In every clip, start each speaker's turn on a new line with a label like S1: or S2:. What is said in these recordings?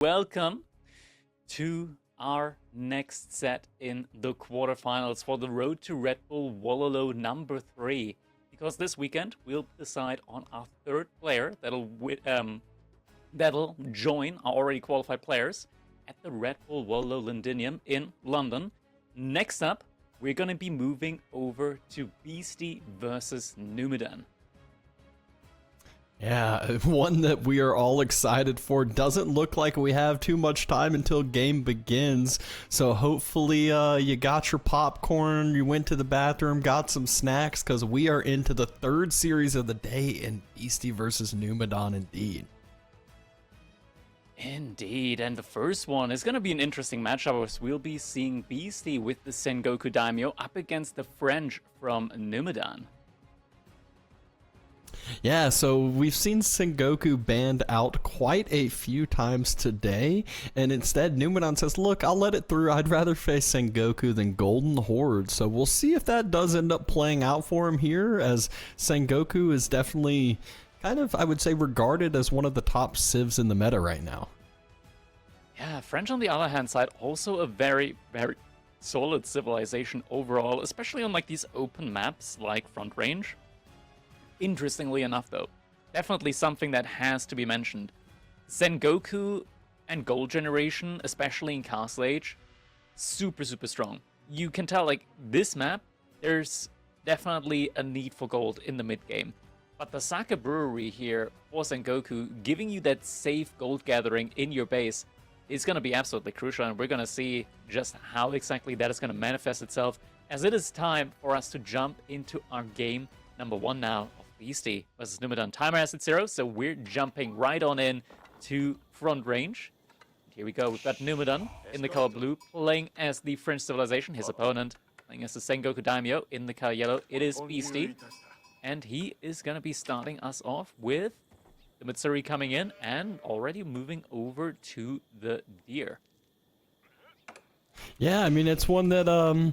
S1: Welcome to our next set in the quarterfinals for the road to Red Bull Wololo number 3. Because this weekend we'll decide on our third player that'll join our already qualified players at the Red Bull Wololo Londinium in London. Next up, we're going to be moving over to Beasty versus Numudan.
S2: Yeah, one that we are all excited for. Doesn't look like we have too much time until game begins. So hopefully you got your popcorn, you went to the bathroom, got some snacks, because we are into the third series of the day in Beasty versus Numudan indeed.
S1: Indeed, and the first one is going to be an interesting matchup as we'll be seeing Beasty with the Sengoku Daimyo up against the French from Numudan.
S2: Yeah, so we've seen Sengoku banned out quite a few times today, and instead Numudan says, look, I'll let it through. I'd rather face Sengoku than Golden Horde. So we'll see if that does end up playing out for him here, as Sengoku is definitely kind of, I would say, regarded as one of the top civs in the meta right now.
S1: Yeah, French on the other hand side, also a very, very solid civilization overall, especially on like these open maps like Front Range. Interestingly enough, though, definitely something that has to be mentioned. Sengoku and Gold Generation, especially in Castle Age, super strong. You can tell, like, this map, there's definitely a need for gold in the mid-game. But the Sake Brewery here for Sengoku, giving you that safe gold gathering in your base, is going to be absolutely crucial, and we're going to see just how exactly that is going to manifest itself, as it is time for us to jump into our game number 1 now. Beasty versus Numudan. Timer has at 0, so we're jumping right on in to Front Range. Here we go, we've got Numudan in the color blue, playing as the French civilization. His opponent playing as the Sengoku Daimyo in the color yellow. It is Beasty, and he is going to be starting us off with the Mitsuri coming in and already moving over to the deer.
S2: Yeah, I mean, it's one that,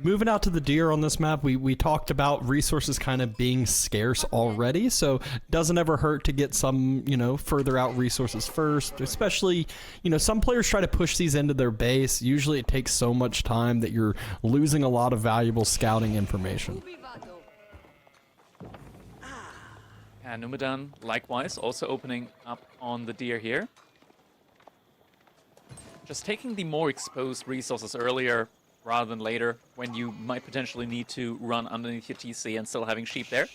S2: moving out to the deer on this map, we talked about resources kind of being scarce already, so doesn't ever hurt to get some, further out resources first, especially, some players try to push these into their base. Usually it takes so much time that you're losing a lot of valuable scouting information.
S1: And Numudan, likewise, also opening up on the deer here. Just taking the more exposed resources earlier rather than later, when you might potentially need to run underneath your TC and still having sheep there,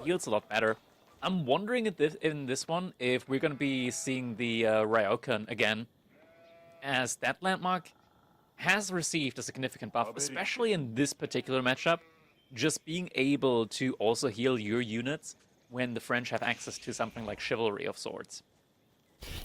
S1: yields a lot better. I'm wondering in this one if we're going to be seeing the Ryokan again, as that landmark has received a significant buff, especially in this particular matchup, just being able to also heal your units when the French have access to something like Chivalry of sorts.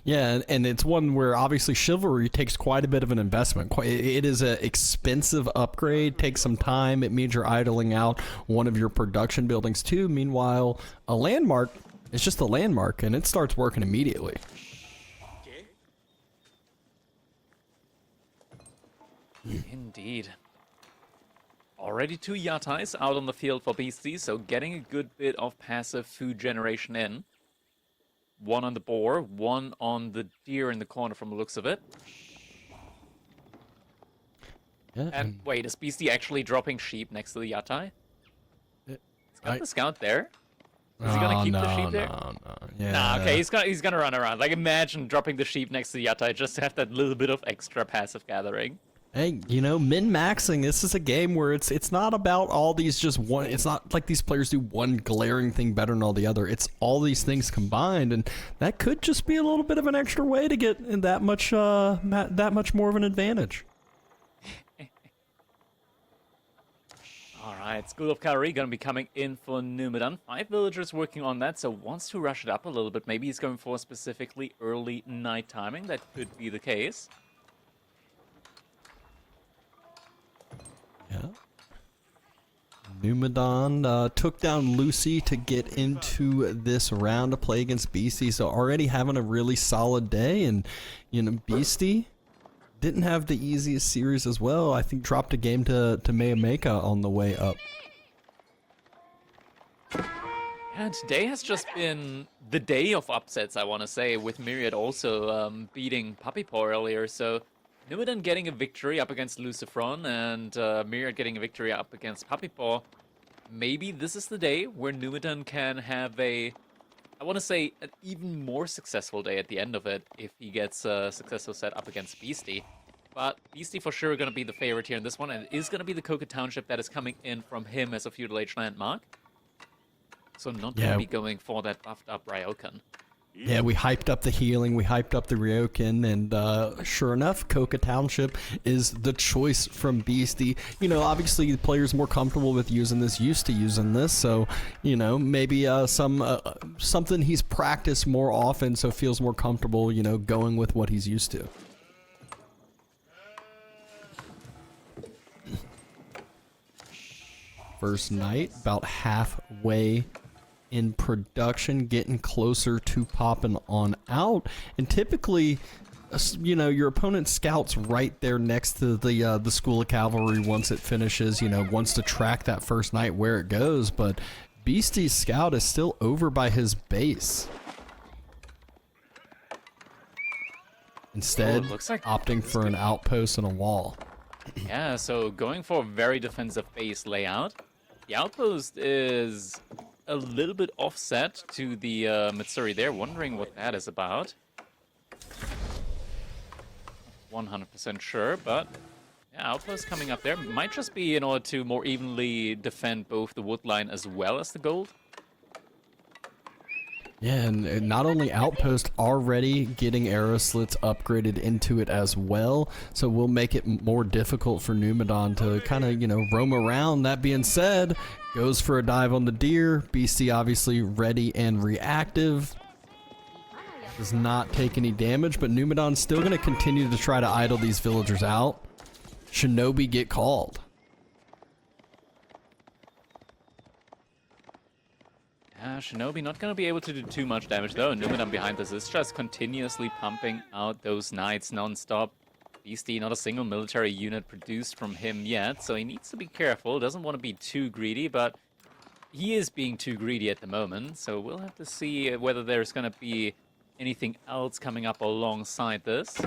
S2: Yeah, and it's one where obviously Chivalry takes quite a bit of an investment. It is an expensive upgrade, takes some time. It means you're idling out one of your production buildings too. Meanwhile, a landmark is just a landmark, and it starts working immediately.
S1: Indeed. Already 2 Yatais out on the field for Beastie, so getting a good bit of passive food generation in. 1 on the boar, 1 on the deer in the corner from the looks of it.
S2: Yeah,
S1: and wait, is Beastie actually dropping sheep next to the Yatai? He's got the scout there. Is he gonna keep the sheep there?
S2: No. Yeah.
S1: Nah, okay, he's gonna run around. Like, imagine dropping the sheep next to the Yatai just to have that little bit of extra passive gathering.
S2: Hey, min-maxing, this is a game where it's not about all these just one, it's not like these players do one glaring thing better than all the other. It's all these things combined, and that could just be a little bit of an extra way to get in that much more of an advantage.
S1: Alright, School of Kairi gonna be coming in for Numudan. 5 villagers working on that, so wants to rush it up a little bit. Maybe he's going for specifically early night timing. That could be the case.
S2: Yeah. Numudan took down Lucy to get into this round to play against Beasty, so already having a really solid day, and Beasty didn't have the easiest series as well. I think dropped a game to Mayameka on the way up.
S1: Yeah, today has just been the day of upsets, I want to say, with Myriad also beating Puppy Paw earlier. So Numudan getting a victory up against Lucifron and Myriad getting a victory up against Puppy Paw. Maybe this is the day where Numudan can have a, I want to say, an even more successful day at the end of it if he gets a successful set up against Beasty. But Beasty for sure going to be the favorite here in this one, and it is going to be the Coca Township that is coming in from him as a Feudal Age landmark. So not going to be going for that buffed up Ryokan.
S2: Yeah, we hyped up the healing, we hyped up the Ryokan, and sure enough, Coca Township is the choice from Beasty. You know, obviously the player's more comfortable with using this, used to using this, so, you know, maybe something he's practiced more often, so feels more comfortable, you know, going with what he's used to. First night, about halfway in production, getting closer to popping on out, and typically, you know, your opponent's scout's right there next to the School of Cavalry once it finishes, you know, wants to track that first night where it goes, but Beasty's scout is still over by his base. Instead,
S1: looks like
S2: opting for an outpost and a wall.
S1: Yeah, so going for a very defensive base layout. The outpost is a little bit offset to the Mitsuri there, wondering what that is about. 100% sure, but yeah, outpost coming up there. Might just be in order to more evenly defend both the wood line as well as the gold.
S2: Yeah, and not only Outpost, already getting arrow slits upgraded into it as well, so we'll make it more difficult for Numudan to kind of, you know, roam around. That being said, goes for a dive on the deer. Beasty obviously ready and reactive. Does not take any damage, but Numudan's still going to continue to try to idle these villagers out. Shinobi get called.
S1: Shinobi not going to be able to do too much damage, though. Numudan behind this is just continuously pumping out those knights non-stop. Beasty, not a single military unit produced from him yet, so he needs to be careful. Doesn't want to be too greedy, but he is being too greedy at the moment. So we'll have to see whether there's going to be anything else coming up alongside this.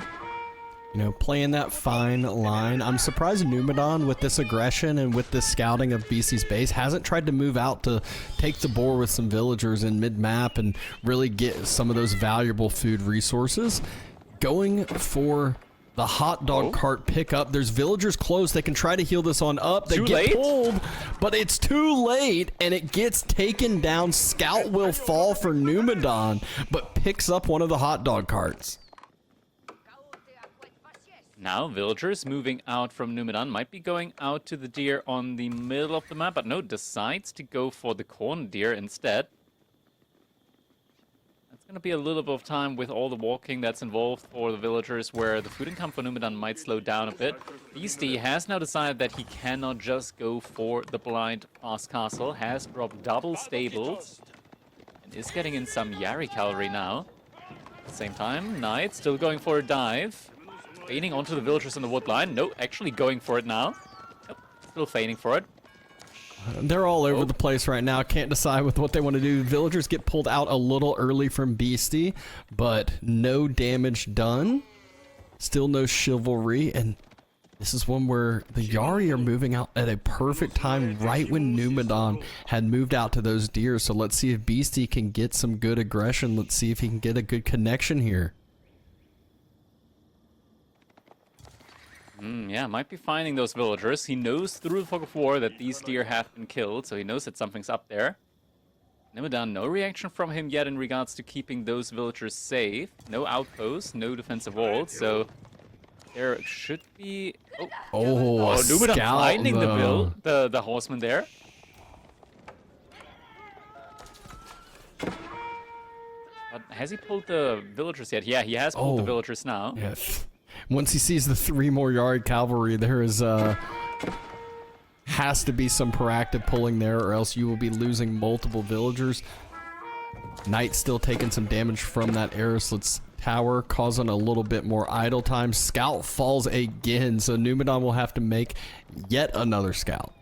S2: You know, playing that fine line. I'm surprised Numudan, with this aggression and with this scouting of Beasty's base, hasn't tried to move out to take the boar with some villagers in mid-map and really get some of those valuable food resources. Going for the hot dog cart pickup. There's villagers close. They can try to heal this on up. They get pulled, but it's too late, and it gets taken down. Scout will fall for Numudan, but picks up one of the hot dog carts.
S1: Now, villagers moving out from Numudan might be going out to the deer on the middle of the map, but no, decides to go for the corner deer instead. That's going to be a little bit of time with all the walking that's involved for the villagers, where the food income for Numudan might slow down a bit. Beasty has now decided that he cannot just go for the blind fast castle, has dropped double stables, and is getting in some Yari cavalry now. At the same time, Knight still going for a dive. Feigning onto the villagers in the wood line. No, actually going for it now. Nope, still feigning for it.
S2: They're all over the place right now. Can't decide with what they want to do. Villagers get pulled out a little early from Beasty, but no damage done. Still no chivalry, and this is one where the Yari are moving out at a perfect time right when Numudan had moved out to those deer. So let's see if Beasty can get some good aggression. Let's see if he can get a good connection here.
S1: Yeah, might be finding those villagers. He knows through the fog of war that these deer have been killed, so he knows that something's up there. Numudan, no reaction from him yet in regards to keeping those villagers safe. No outposts, no defensive walls, so there should be... Numudan finding the horseman there. But has he pulled the villagers yet? Yeah, he has pulled the villagers now.
S2: Yes. Once he sees the 3 more Yari cavalry, there is has to be some proactive pulling there, or else you will be losing multiple villagers. Knight still taking some damage from that Arislit's tower, causing a little bit more idle time. Scout falls again, so Numudan will have to make yet another scout.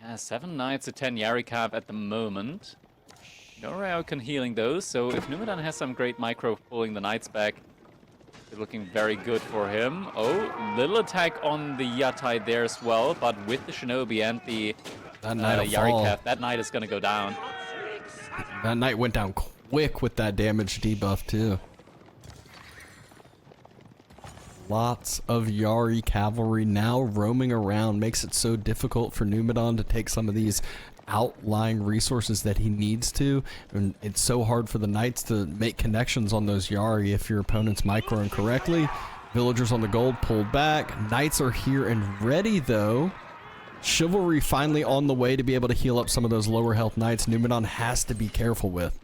S1: Yeah, 7 knights to 10 Yarikav at the moment. No Ryokan healing those, so if Numudan has some great micro pulling the knights back, it's looking very good for him. Oh, little attack on the Yatai there as well, but with the Shinobi and the Yarikav, that knight is gonna go down.
S2: That knight went down quick with that damage debuff too. Lots of Yari cavalry now roaming around, makes it so difficult for Numudan to take some of these outlying resources that he needs to, and it's so hard for the knights to make connections on those Yari if your opponent's microing correctly. Villagers on the gold pulled back. Knights are here and ready though. Chivalry finally on the way to be able to heal up some of those lower health knights Numudan has to be careful with.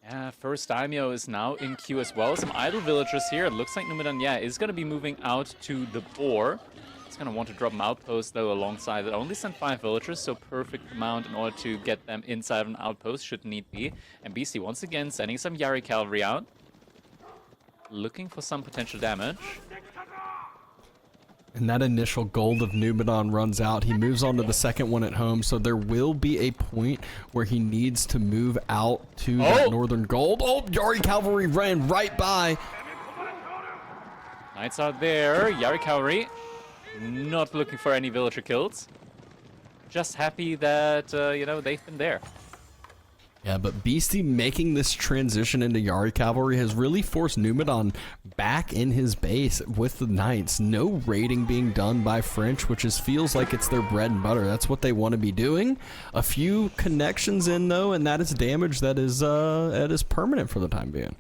S1: Yeah, first Daimyo is now in queue as well. Some idle villagers here. It looks like Numudan, yeah, is going to be moving out to the boar. He's going to want to drop an outpost, though, alongside it. Only sent 5 villagers, so perfect amount in order to get them inside of an outpost, should need be. And Beasty, once again, sending some Yari cavalry out. Looking for some potential damage.
S2: And that initial gold of Numudan runs out. He moves on to the second one at home, so there will be a point where he needs to move out to that northern gold. Oh, Yari cavalry ran right by.
S1: Knights are there. Yari cavalry not looking for any villager kills. Just happy that, you know, they've been there.
S2: Yeah, but Beasty making this transition into Yari cavalry has really forced Numudan back in his base with the knights. No raiding being done by French, which feels like it's their bread and butter. That's what they want to be doing. A few connections in though, and that is damage that is permanent for the time being.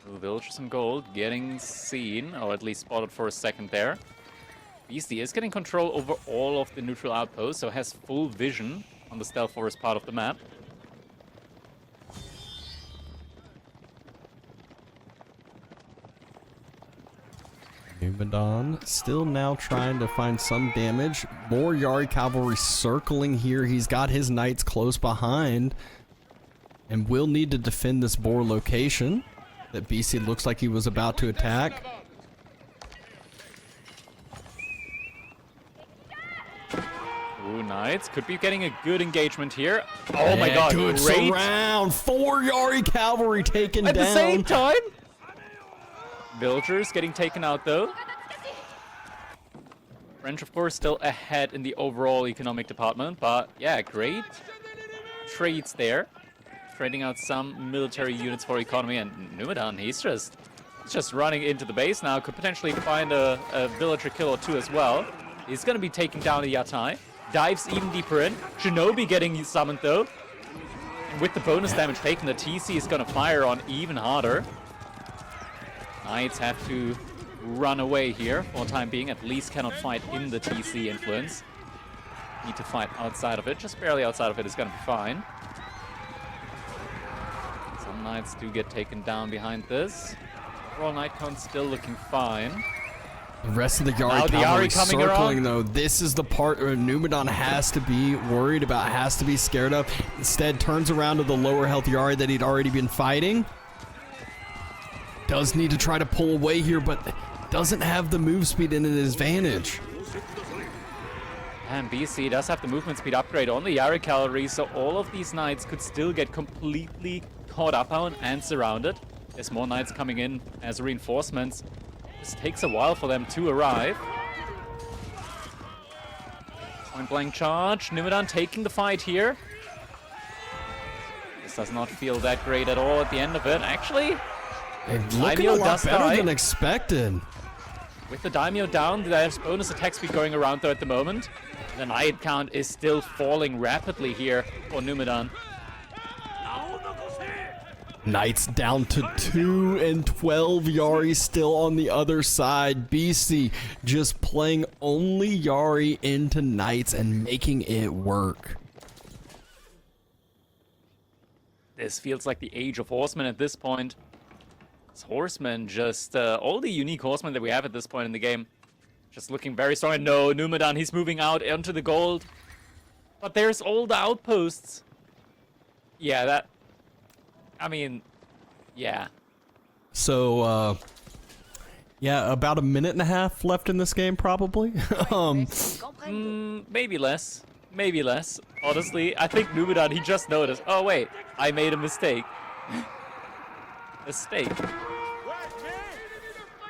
S1: Ooh, villagers and gold getting seen, or at least spotted for a second there. Beasty is getting control over all of the neutral outposts, so has full vision on the stealth forest part of the map.
S2: Numudan still now trying to find some damage. More Yari cavalry circling here. He's got his knights close behind and will need to defend this boar location that Beasty looks like he was about to attack.
S1: Ooh, Knights could be getting a good engagement here. Oh my god,
S2: good
S1: great
S2: surround. 4 Yari cavalry taken
S1: at
S2: down.
S1: the same time. Villagers getting taken out though. French, of course, still ahead in the overall economic department, but yeah, great trades there. Trading out some military units for economy, and Numudan, he's just running into the base now. Could potentially find a villager kill or 2 as well. He's gonna be taking down a Yatai. Dives even deeper in. Shinobi getting summoned though. And with the bonus damage taken, the TC is gonna fire on even harder. Knights have to run away here for the time being. At least cannot fight in the TC influence. Need to fight outside of it. Just barely outside of it is gonna be fine. Some Knights do get taken down behind this. Overall Knight count still looking fine.
S2: The rest of the Yari cavalry circling though. This is the part where Numudan has to be worried about, has to be scared of. Instead turns around to the lower health Yari that he'd already been fighting. Does need to try to pull away here, but doesn't have the move speed in his advantage.
S1: And BC does have the movement speed upgrade on the Yari cavalry, so all of these Knights could still get completely caught up on and surrounded. There's more Knights coming in as reinforcements. This takes a while for them to arrive. Point blank charge. Numudan taking the fight here. This does not feel that great at all at the end of it. Actually,
S2: looking a lot better than expected.
S1: With the Daimyo down, there's bonus attack speed going around though at the moment. The Knight count is still falling rapidly here for Numudan.
S2: Knights down to 2 and 12 Yari still on the other side. Beasty just playing only Yari into Knights and making it work.
S1: This feels like the age of horsemen at this point. It's horsemen, just all the unique horsemen that we have at this point in the game. Just looking very strong. And no, Numudan, he's moving out onto the gold. But there's all the outposts. Yeah, that... I mean, Yeah.
S2: So, yeah, about a minute and a half left in this game, probably.
S1: Maybe less. Maybe less. Honestly, I think Numudan, he just noticed. Oh, wait. I made a mistake. Mistake.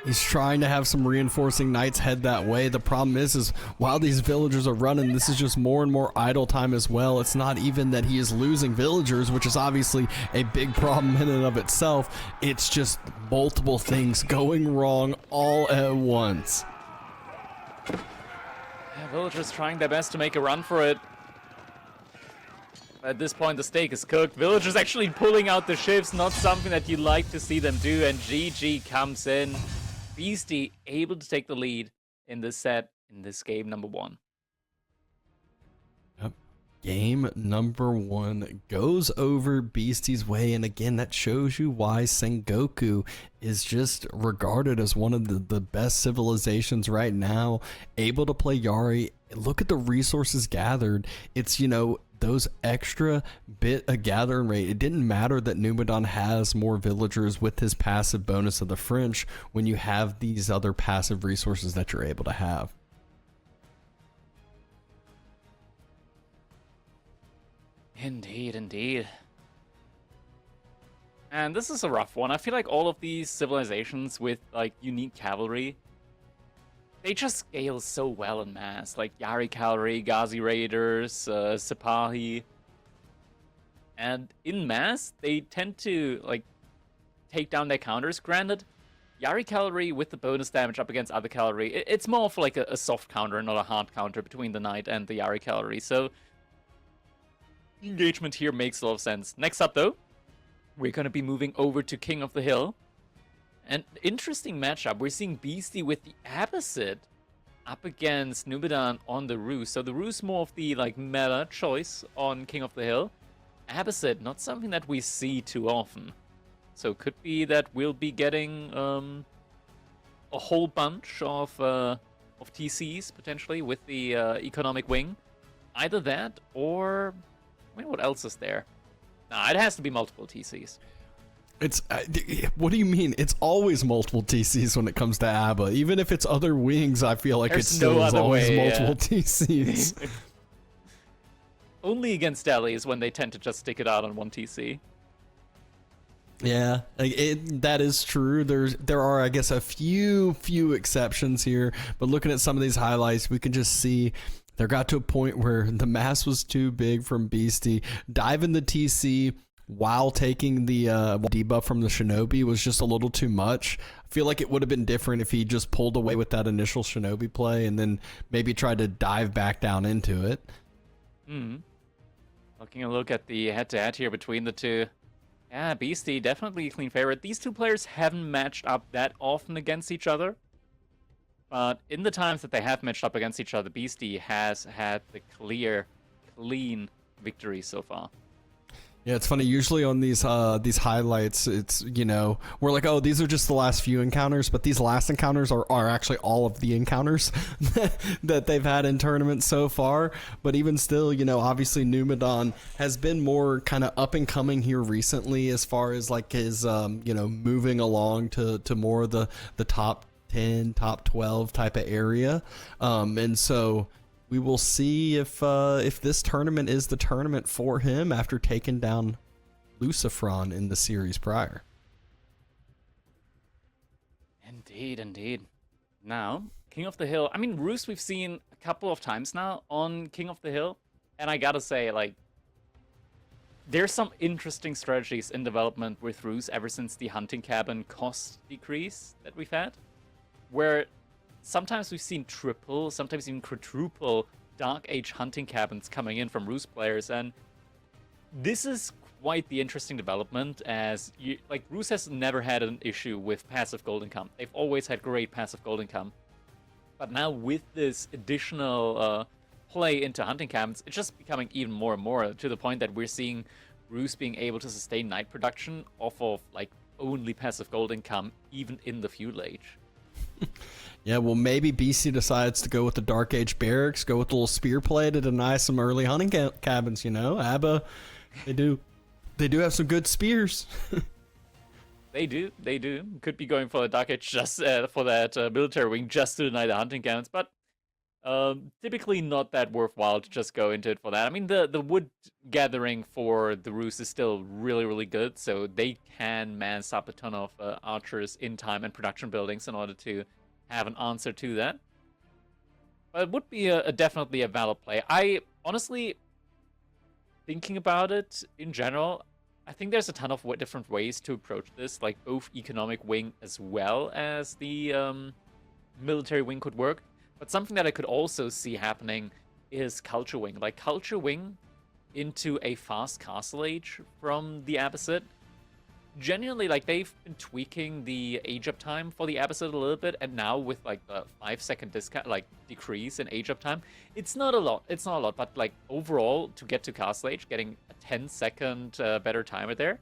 S2: He's trying to have some reinforcing knights head that way. The problem is while these villagers are running, this is just more and more idle time as well. It's not even that he is losing villagers, which is obviously a big problem in and of itself. It's just multiple things going wrong all at once.
S1: Yeah, villagers trying their best to make a run for it. At this point, the steak is cooked. Villagers actually pulling out the ships, not something that you like to see them do, and GG comes in. Beasty able to take the lead in this set, in this game number 1.
S2: Yep. Game number 1 goes over Beasty's way, and again, that shows you why Sengoku is just regarded as one of the best civilizations right now, able to play Yari. Look at the resources gathered. It's, you know, those extra bit of gathering rate. It didn't matter that Numudan has more villagers with his passive bonus of the French when you have these other passive resources that you're able to have.
S1: Indeed, indeed. And this is a rough one. I feel like all of these civilizations with like unique cavalry, they just scale so well in mass, like Yari Cavalry, Ghazi Raiders, Sipahi. And in mass, they tend to like take down their counters. Granted, Yari Cavalry with the bonus damage up against other cavalry, it's more of like a soft counter, not a hard counter between the Knight and the Yari Cavalry. So engagement here makes a lot of sense. Next up though, we're going to be moving over to King of the Hill. An interesting matchup. We're seeing Beasty with the Abbasid up against Numudan on the Ruse. So the Ruse more of the like meta choice on King of the Hill. Abbasid, not something that we see too often. So could be that we'll be getting a whole bunch of TCs potentially with the economic wing. Either that or, I mean, what else is there? Nah, it has to be multiple TCs.
S2: It's what do you mean? It's always multiple TCs when it comes to ABBA. Even if it's other wings, I feel like
S1: There's
S2: it's still
S1: no other
S2: always
S1: way,
S2: multiple TCs.
S1: Only against Delhi is when they tend to just stick it out on one TC.
S2: Yeah, that is true. There are, I guess, a few exceptions here, but looking at some of these highlights, we can just see there got to a point where the mass was too big from Beasty. Diving the TC while taking the debuff from the Shinobi was just a little too much. I feel like it would have been different if he just pulled away with that initial Shinobi play and then maybe tried to dive back down into it.
S1: Taking a look at the head-to-head here between the two. Yeah, Beasty, definitely a clean favorite. These two players haven't matched up that often against each other. But in the times that they have matched up against each other, Beasty has had the clean victory so far.
S2: Yeah, it's funny. Usually on these highlights, it's, you know, we're like, oh, these are just the last few encounters, but these last encounters are actually all of the encounters that they've had in tournaments so far. But even still, you know, obviously Numudan has been more kind of up and coming here recently as far as like his, you know, moving along to more of the top 10, top 12 type of area. And so we will see if this tournament is the tournament for him after taking down Lucifron in the series prior.
S1: Indeed, indeed. Now, King of the Hill. I mean, Ruse we've seen a couple of times now on King of the Hill. And I gotta say, like, there's some interesting strategies in development with Ruse ever since the hunting cabin cost decrease that we've had. Where sometimes we've seen triple, sometimes even quadruple Dark Age hunting cabins coming in from Ruse players, and this is quite the interesting development, as Ruse has never had an issue with passive gold income. They've always had great passive gold income. But now with this additional play into hunting cabins, it's just becoming even more and more, to the point that we're seeing Ruse being able to sustain night production off of like only passive gold income, even in the Fuel Age.
S2: Yeah, well, maybe Beasty decides to go with the Dark Age barracks, go with the little spear play to deny some early hunting cabins, you know? ABBA, they do have some good spears.
S1: They do. They do. Could be going for the Dark Age just for that military wing just to deny the hunting cannons, but typically not that worthwhile to just go into it for that. I mean, the wood gathering for the Roost is still really, really good, so they can mass up a ton of archers in time and production buildings in order to have an answer to that. But it would be definitely a valid play. I honestly, thinking about it in general, I think there's a ton of different ways to approach this, like both economic wing as well as the military wing could work. But something that I could also see happening is culture wing. Like culture wing into a fast castle age from the Abbasid. Genuinely, like, they've been tweaking the age up time for the Abbasid a little bit, and now with like the 5-second discount, like decrease in age up time, it's not a lot. It's not a lot, but like overall, to get to castle age, getting a 10-second better timer there,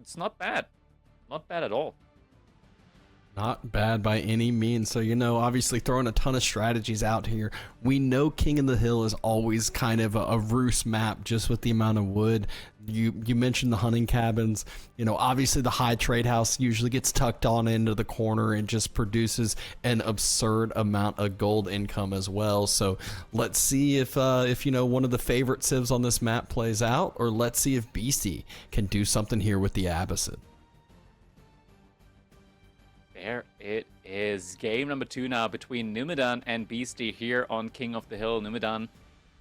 S1: it's not bad. Not bad at all.
S2: Not bad by any means. So, you know, obviously throwing a ton of strategies out here. We know King of the Hill is always kind of a Roost map just with the amount of wood. You mentioned the hunting cabins. You know, obviously the high trade house usually gets tucked on into the corner and just produces an absurd amount of gold income as well. So let's see if you know, one of the favorite civs on this map plays out, or let's see if Beasty can do something here with the Abbasid.
S1: There it is. Game number 2 now between Numudan and Beasty here on King of the Hill. Numudan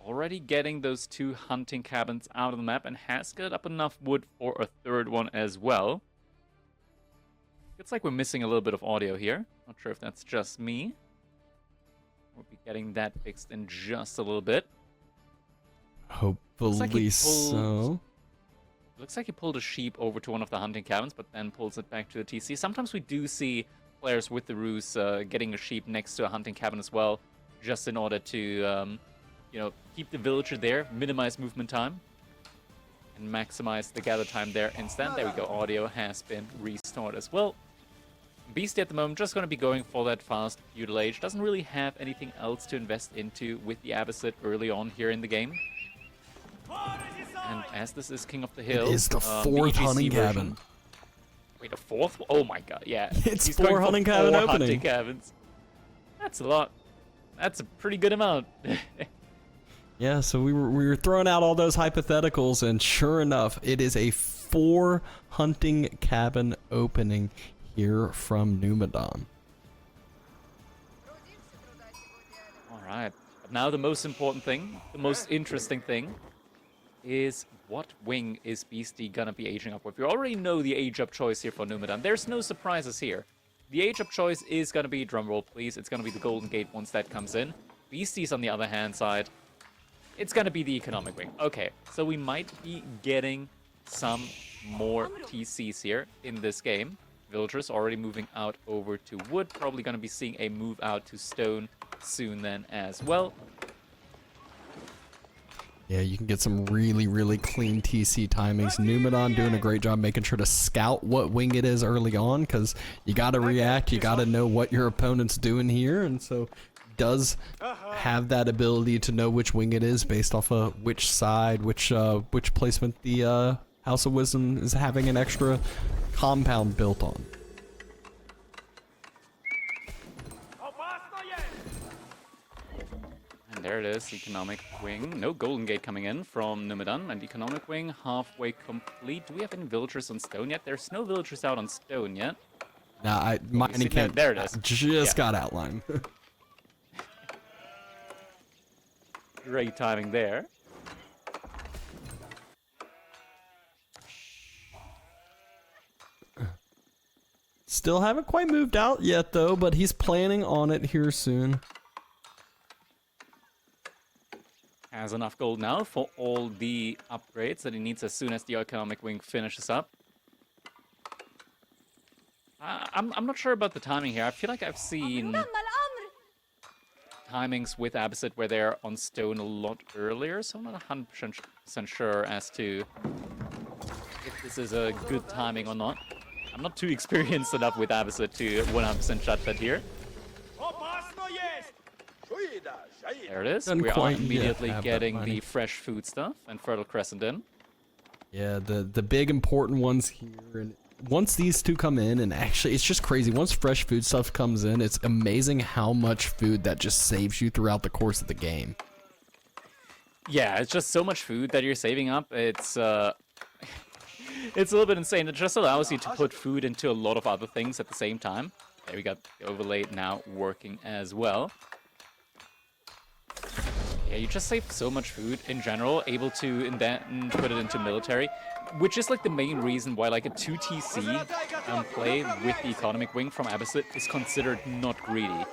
S1: already getting those 2 hunting cabins out of the map and has got up enough wood for a 3rd one as well. It's like we're missing a little bit of audio here. Not sure if that's just me. We'll be getting that fixed in just a little bit.
S2: Hopefully so.
S1: Looks like he pulled a sheep over to one of the hunting cabins, but then pulls it back to the TC. Sometimes we do see players with the Ruse getting a sheep next to a hunting cabin as well, just in order to, you know, keep the villager there, minimize movement time, and maximize the gather time there instead. There we go, audio has been restored as well. Beasty at the moment just going to be going for that fast feudal age. Doesn't really have anything else to invest into with the Abbasid early on here in the game. And as this is King of the Hill,
S2: it is the 4th hunting cabin.
S1: Wait, a 4th? Oh my god, yeah.
S2: It's 4 hunting cabin opening.
S1: Hunting cabins. That's a lot. That's a pretty good amount.
S2: Yeah, so we were throwing out all those hypotheticals, and sure enough, it is a 4 hunting cabin opening here from Numudan.
S1: Alright, but now the most important thing, the most interesting thing, is what wing is Beasty gonna be aging up with? We already know the age up choice here for Numudan. There's no surprises here. The age up choice is gonna be, drumroll please, it's gonna be the Golden Gate once that comes in. Beasties on the other hand side, it's gonna be the economic wing. Okay, so we might be getting some more TCs here in this game. Villagers already moving out over to wood, probably gonna be seeing a move out to stone soon then as well.
S2: Yeah, you can get some really, really clean TC timings. Numudan doing a great job making sure to scout what wing it is early on, because you got to react, you got to know what your opponent's doing here, and so does have that ability to know which wing it is based off of which side, which placement the House of Wisdom is having an extra compound built on.
S1: There it is, economic wing. No Golden Gate coming in from Numudan, and economic wing halfway complete. Do we have any villagers on stone yet? There's no villagers out on stone yet.
S2: Nah, mining camp
S1: there it is.
S2: Just got outlined.
S1: Great timing there.
S2: Still haven't quite moved out yet though, but he's planning on it here soon.
S1: Has enough gold now for all the upgrades that he needs as soon as the economic wing finishes up. I'm not sure about the timing here. I feel like I've seen timings with Abbasid where they're on stone a lot earlier, so I'm not 100% sure as to if this is a good timing or not. I'm not too experienced enough with Abbasid to 100% judge that here. There it is. We are immediately getting the fresh food stuff and Fertile Crescent in.
S2: Yeah, the big important ones here, and once these two come in, and actually it's just crazy. Once fresh food stuff comes in, it's amazing how much food that just saves you throughout the course of the game.
S1: Yeah, it's just so much food that you're saving up. It's it's a little bit insane. It just allows you to put food into a lot of other things at the same time. There we got the overlay now working as well. Yeah, you just save so much food in general, able to and put it into military, which is like the main reason why like a 2TC play with the economic wing from Abbasid is considered not greedy.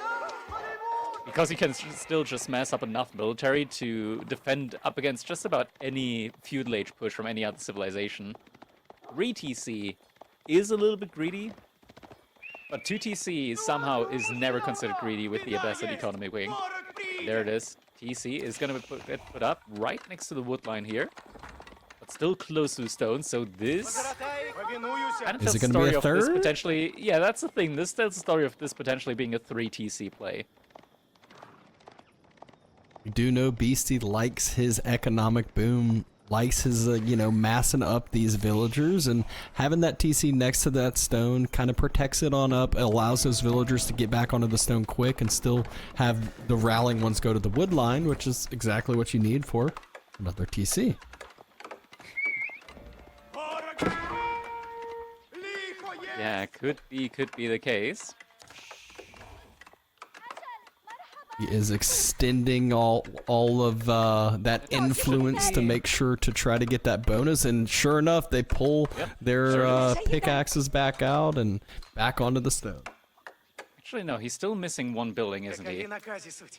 S1: Because you can still just mess up enough military to defend up against just about any feudal age push from any other civilization. 3TC is a little bit greedy, but 2TC somehow is never considered greedy with the Abbasid economic wing. There it is. TC is going to get put up right next to the wood line here, but still close to the stone. So this kind of
S2: Is
S1: tells
S2: it
S1: the
S2: going to
S1: story
S2: be a
S1: of this
S2: third?
S1: potentially. Yeah, that's the thing. This tells the story of this potentially being a 3TC play.
S2: We do know Beasty likes his economic boom, likes his, massing up these villagers, and having that TC next to that stone kind of protects it on up, allows those villagers to get back onto the stone quick and still have the rallying ones go to the wood line, which is exactly what you need for another TC.
S1: Yeah, could be the case.
S2: He is extending all of that influence to make sure to try to get that bonus, and sure enough, they pull their pickaxes back out and back onto the stone.
S1: Actually, no, he's still missing one building, isn't he?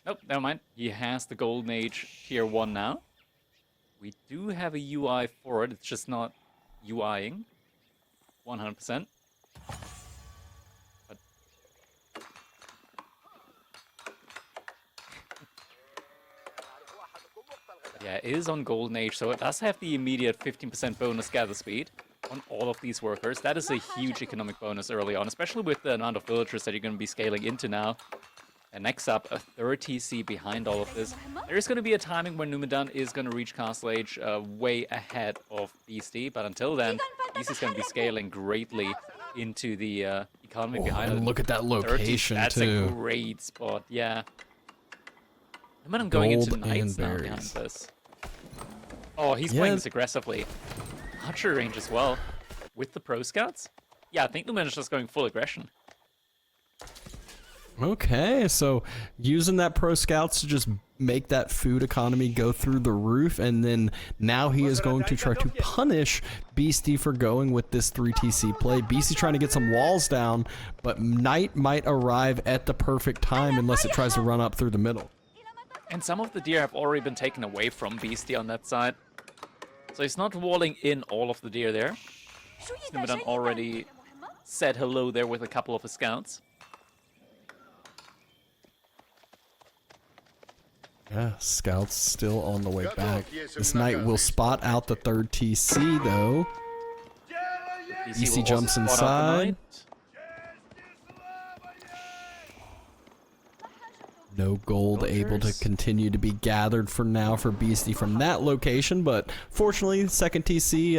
S1: Nope, never mind. He has the Golden Age Tier 1 now. We do have a UI for it, it's just not UIing 100%. But yeah, it is on Golden Age, so it does have the immediate 15% bonus gather speed on all of these workers. That is a huge economic bonus early on, especially with the amount of villagers that you're going to be scaling into now. And next up, a third TC behind all of this. There is going to be a timing when Numudan is going to reach Castle Age way ahead of Beasty, but until then, Beasty's going to be scaling greatly into the economy behind it.
S2: Look at that location,
S1: That's
S2: too.
S1: a great spot, yeah. Numudan going into
S2: Gold
S1: Knights
S2: and
S1: now
S2: berries.
S1: behind this. Oh, he's playing this aggressively. Archer range as well. With the Pro Scouts? Yeah, I think Numudan's just going full aggression.
S2: Okay, so using that Pro Scouts to just make that food economy go through the roof, and then now he is going to try to punish Beasty for going with this 3TC play. Beasty's trying to get some walls down, but Knight might arrive at the perfect time unless it tries to run up through the middle.
S1: And some of the deer have already been taken away from Beasty on that side. So he's not walling in all of the deer there. Numudan already said hello there with a couple of his scouts.
S2: Yeah, Scouts still on the way back. This Knight will spot out the third TC, though. Beasty
S1: will
S2: jumps
S1: also spot out the
S2: inside.
S1: Knight.
S2: No gold able to continue to be gathered for now for Beasty from that location, but fortunately, second TC,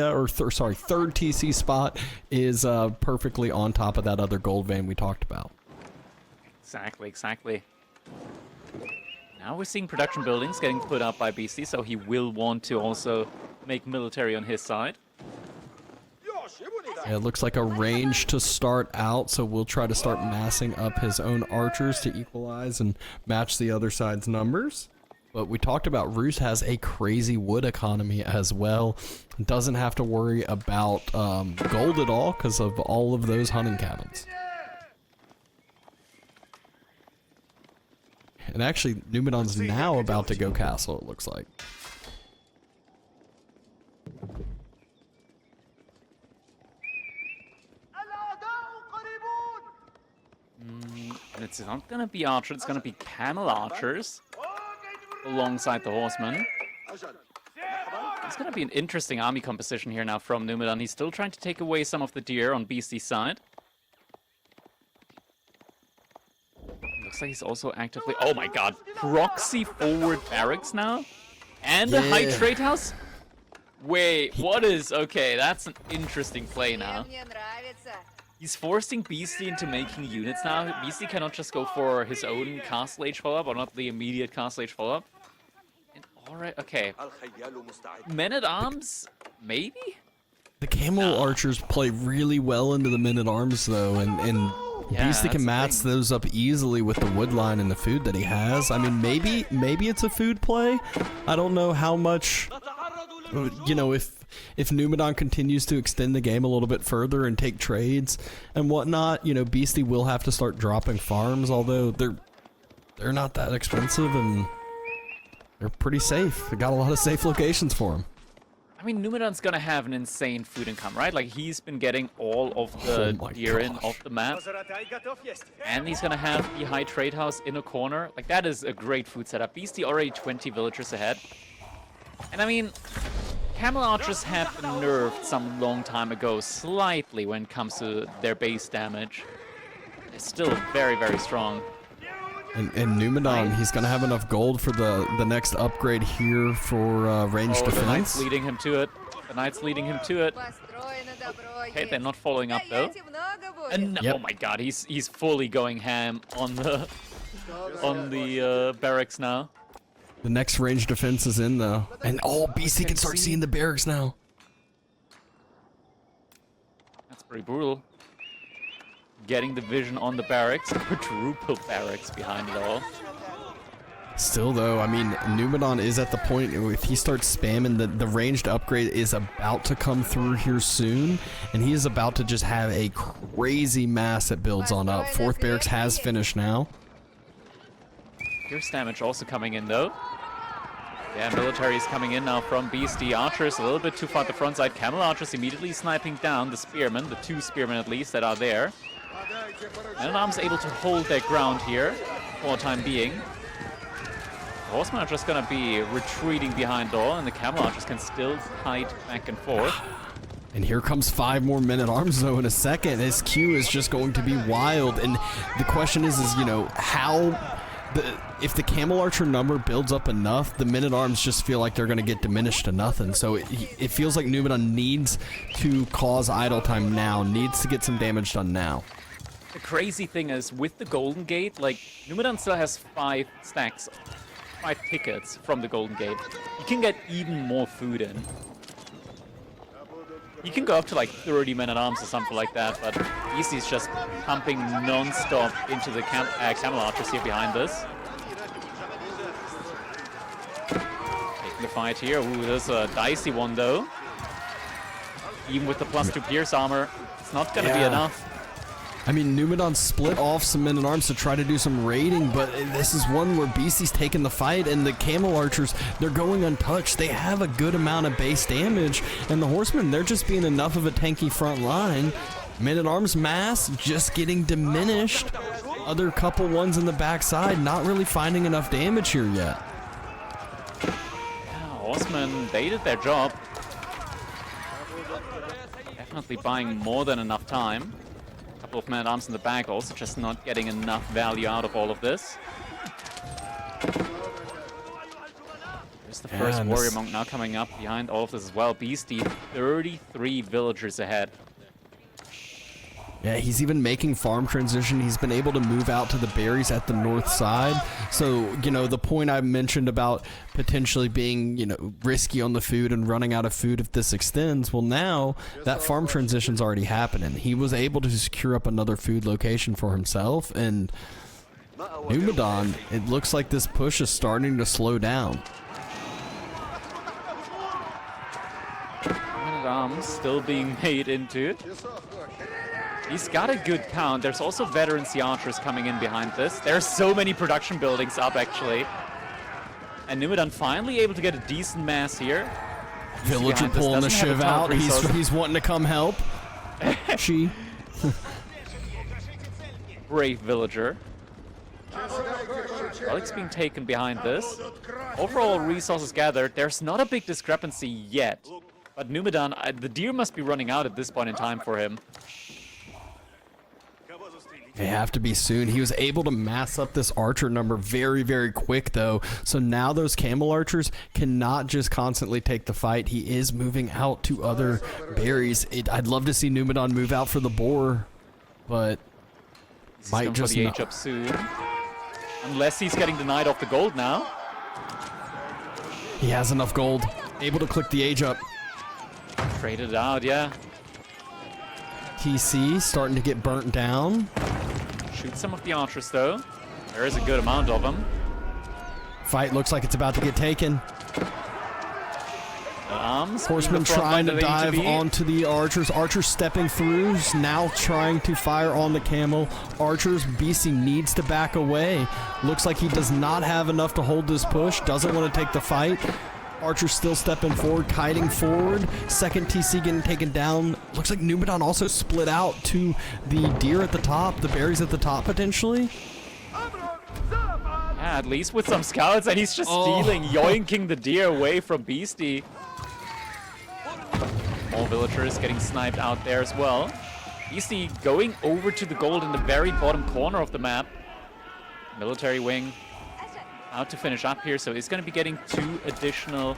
S2: third TC spot is perfectly on top of that other gold vein we talked about.
S1: Exactly. Now we're seeing production buildings getting put up by Beasty, so he will want to also make military on his side.
S2: Yeah, it looks like a range to start out, so we'll try to start massing up his own archers to equalize and match the other side's numbers. But we talked about Roos has a crazy wood economy as well. Doesn't have to worry about gold at all because of all of those hunting cabins. And actually, Numudan's now about to go castle, it looks like.
S1: And it's not going to be archers, it's going to be camel archers alongside the horsemen. It's going to be an interesting army composition here now from Numudan. He's still trying to take away some of the deer on Beasty's side. Looks like he's also actively... Oh my god, proxy forward barracks now? And a high trade house? Wait, what is... Okay, that's an interesting play now. He's forcing Beasty into making units now. Beasty cannot just go for his own Castle Age follow-up, or not the immediate Castle Age follow-up. Alright, okay. Men-at-Arms? Maybe?
S2: The Camel Archers play really well into the Men-at-Arms, though, and
S1: Yeah,
S2: Beasty can
S1: that's the
S2: match those up easily with the wood line and the food that he has. I mean, maybe it's a food play. I don't know how much, you know, if Numudan continues to extend the game a little bit further and take trades and whatnot, you know, Beasty will have to start dropping farms, although they're not that expensive and they're pretty safe. They got a lot of safe locations for him.
S1: I mean, Numudan's gonna have an insane food income, right? Like, he's been getting all of the deer in off the map. And he's gonna have the high trade house in a corner. Like, that is a great food setup. Beastie already 20 villagers ahead. And I mean, Camel Archers have been nerfed some long time ago, slightly, when it comes to their base damage. They're still very, very strong.
S2: And Numudan, he's gonna have enough gold for the next upgrade here for ranged defense.
S1: The Knight's leading him to it. The Knight's leading him to it. Okay, they're not following up though. And oh my god, he's fully going ham on the barracks now.
S2: The next ranged defense is in though, and BC can start seeing the barracks now.
S1: That's pretty brutal. Getting the vision on the barracks, quadruple barracks behind it all.
S2: Still though, I mean, Numudan is at the point, if he starts spamming, the ranged upgrade is about to come through here soon, and he is about to just have a crazy mass that builds on up. Fourth barracks has finished now.
S1: Pierce damage also coming in though. Yeah, military is coming in now from Beastie. Archers a little bit too far at the front side. Camel Archers immediately sniping down the spearmen, the 2 spearmen at least that are there. Men-at-Arms able to hold their ground here for the time being. The Horsemen are just gonna be retreating behind all, and the Camel Archers can still fight back and forth.
S2: And here comes 5 more Men-at-Arms though in a second. His queue is just going to be wild, and the question is you know, if the Camel Archer number builds up enough, the Men-at-Arms just feel like they're going to get diminished to nothing. So it feels like Numudan needs to cause idle time now, needs to get some damage done now.
S1: The crazy thing is, with the Golden Gate, like, Numudan still has 5 tickets from the Golden Gate. You can get even more food in. You can go up to like 30 Men-at-Arms or something like that, but Beastie's just pumping non-stop into the Camel Archers here behind this. Taking the fight here. Ooh, there's a dicey one though. Even with the +2 Pierce armor, it's not gonna be enough.
S2: I mean, Numudan split off some Men-at-Arms to try to do some raiding, but this is one where Beastie's taking the fight, and the Camel Archers, they're going untouched. They have a good amount of base damage, and the Horsemen, they're just being enough of a tanky front line. Men-at-Arms mass just getting diminished. Other couple ones in the backside, not really finding enough damage here yet.
S1: Yeah, Horsemen, they did their job. Definitely buying more than enough time. Couple of Men-at-Arms in the back, also just not getting enough value out of all of this. There's the first Warrior Monk now coming up behind all of this as well. Beastie, 33 villagers ahead.
S2: Yeah, he's even making farm transition. He's been able to move out to the berries at the north side. So, you know, the point I mentioned about potentially being, you know, risky on the food and running out of food if this extends, well, now that farm transition's already happening. He was able to secure up another food location for himself, and Numudan, it looks like this push is starting to slow down.
S1: Men-at-Arms still being made into it. He's got a good count. There's also veterancy archers coming in behind this. There's so many production buildings up, actually. And Numudan finally able to get a decent mass here.
S2: Villager pulling the shiv out. He's wanting to come help.
S1: Brave villager. Relic's being taken behind this. Overall resources gathered. There's not a big discrepancy yet. But Numudan, the deer must be running out at this point in time for him.
S2: They have to be soon. He was able to mass up this archer number very, very quick, though. So now those camel archers cannot just constantly take the fight. He is moving out to other berries. I'd love to see Numudan move out for the boar, but might just
S1: for the H up soon. Unless he's getting denied off the gold now.
S2: He has enough gold. Able to click the age up.
S1: Traded out, yeah.
S2: TC starting to get burnt down.
S1: Shoot some of the archers, though. There is a good amount of them.
S2: Fight looks like it's about to get taken.
S1: Arms.
S2: Horseman trying to dive onto the archers. Archers stepping through. Now trying to fire on the camel. Archers. Beasty needs to back away. Looks like he does not have enough to hold this push. Doesn't want to take the fight. Archer still stepping forward, kiting forward. Second TC getting taken down. Looks like Numudan also split out to the deer at the top, the berries at the top potentially.
S1: Yeah, at least with some scouts, and he's just stealing, yoinking the deer away from Beasty. All villagers getting sniped out there as well. Beasty going over to the gold in the very bottom corner of the map. Military wing out to finish up here, so he's going to be getting 2 additional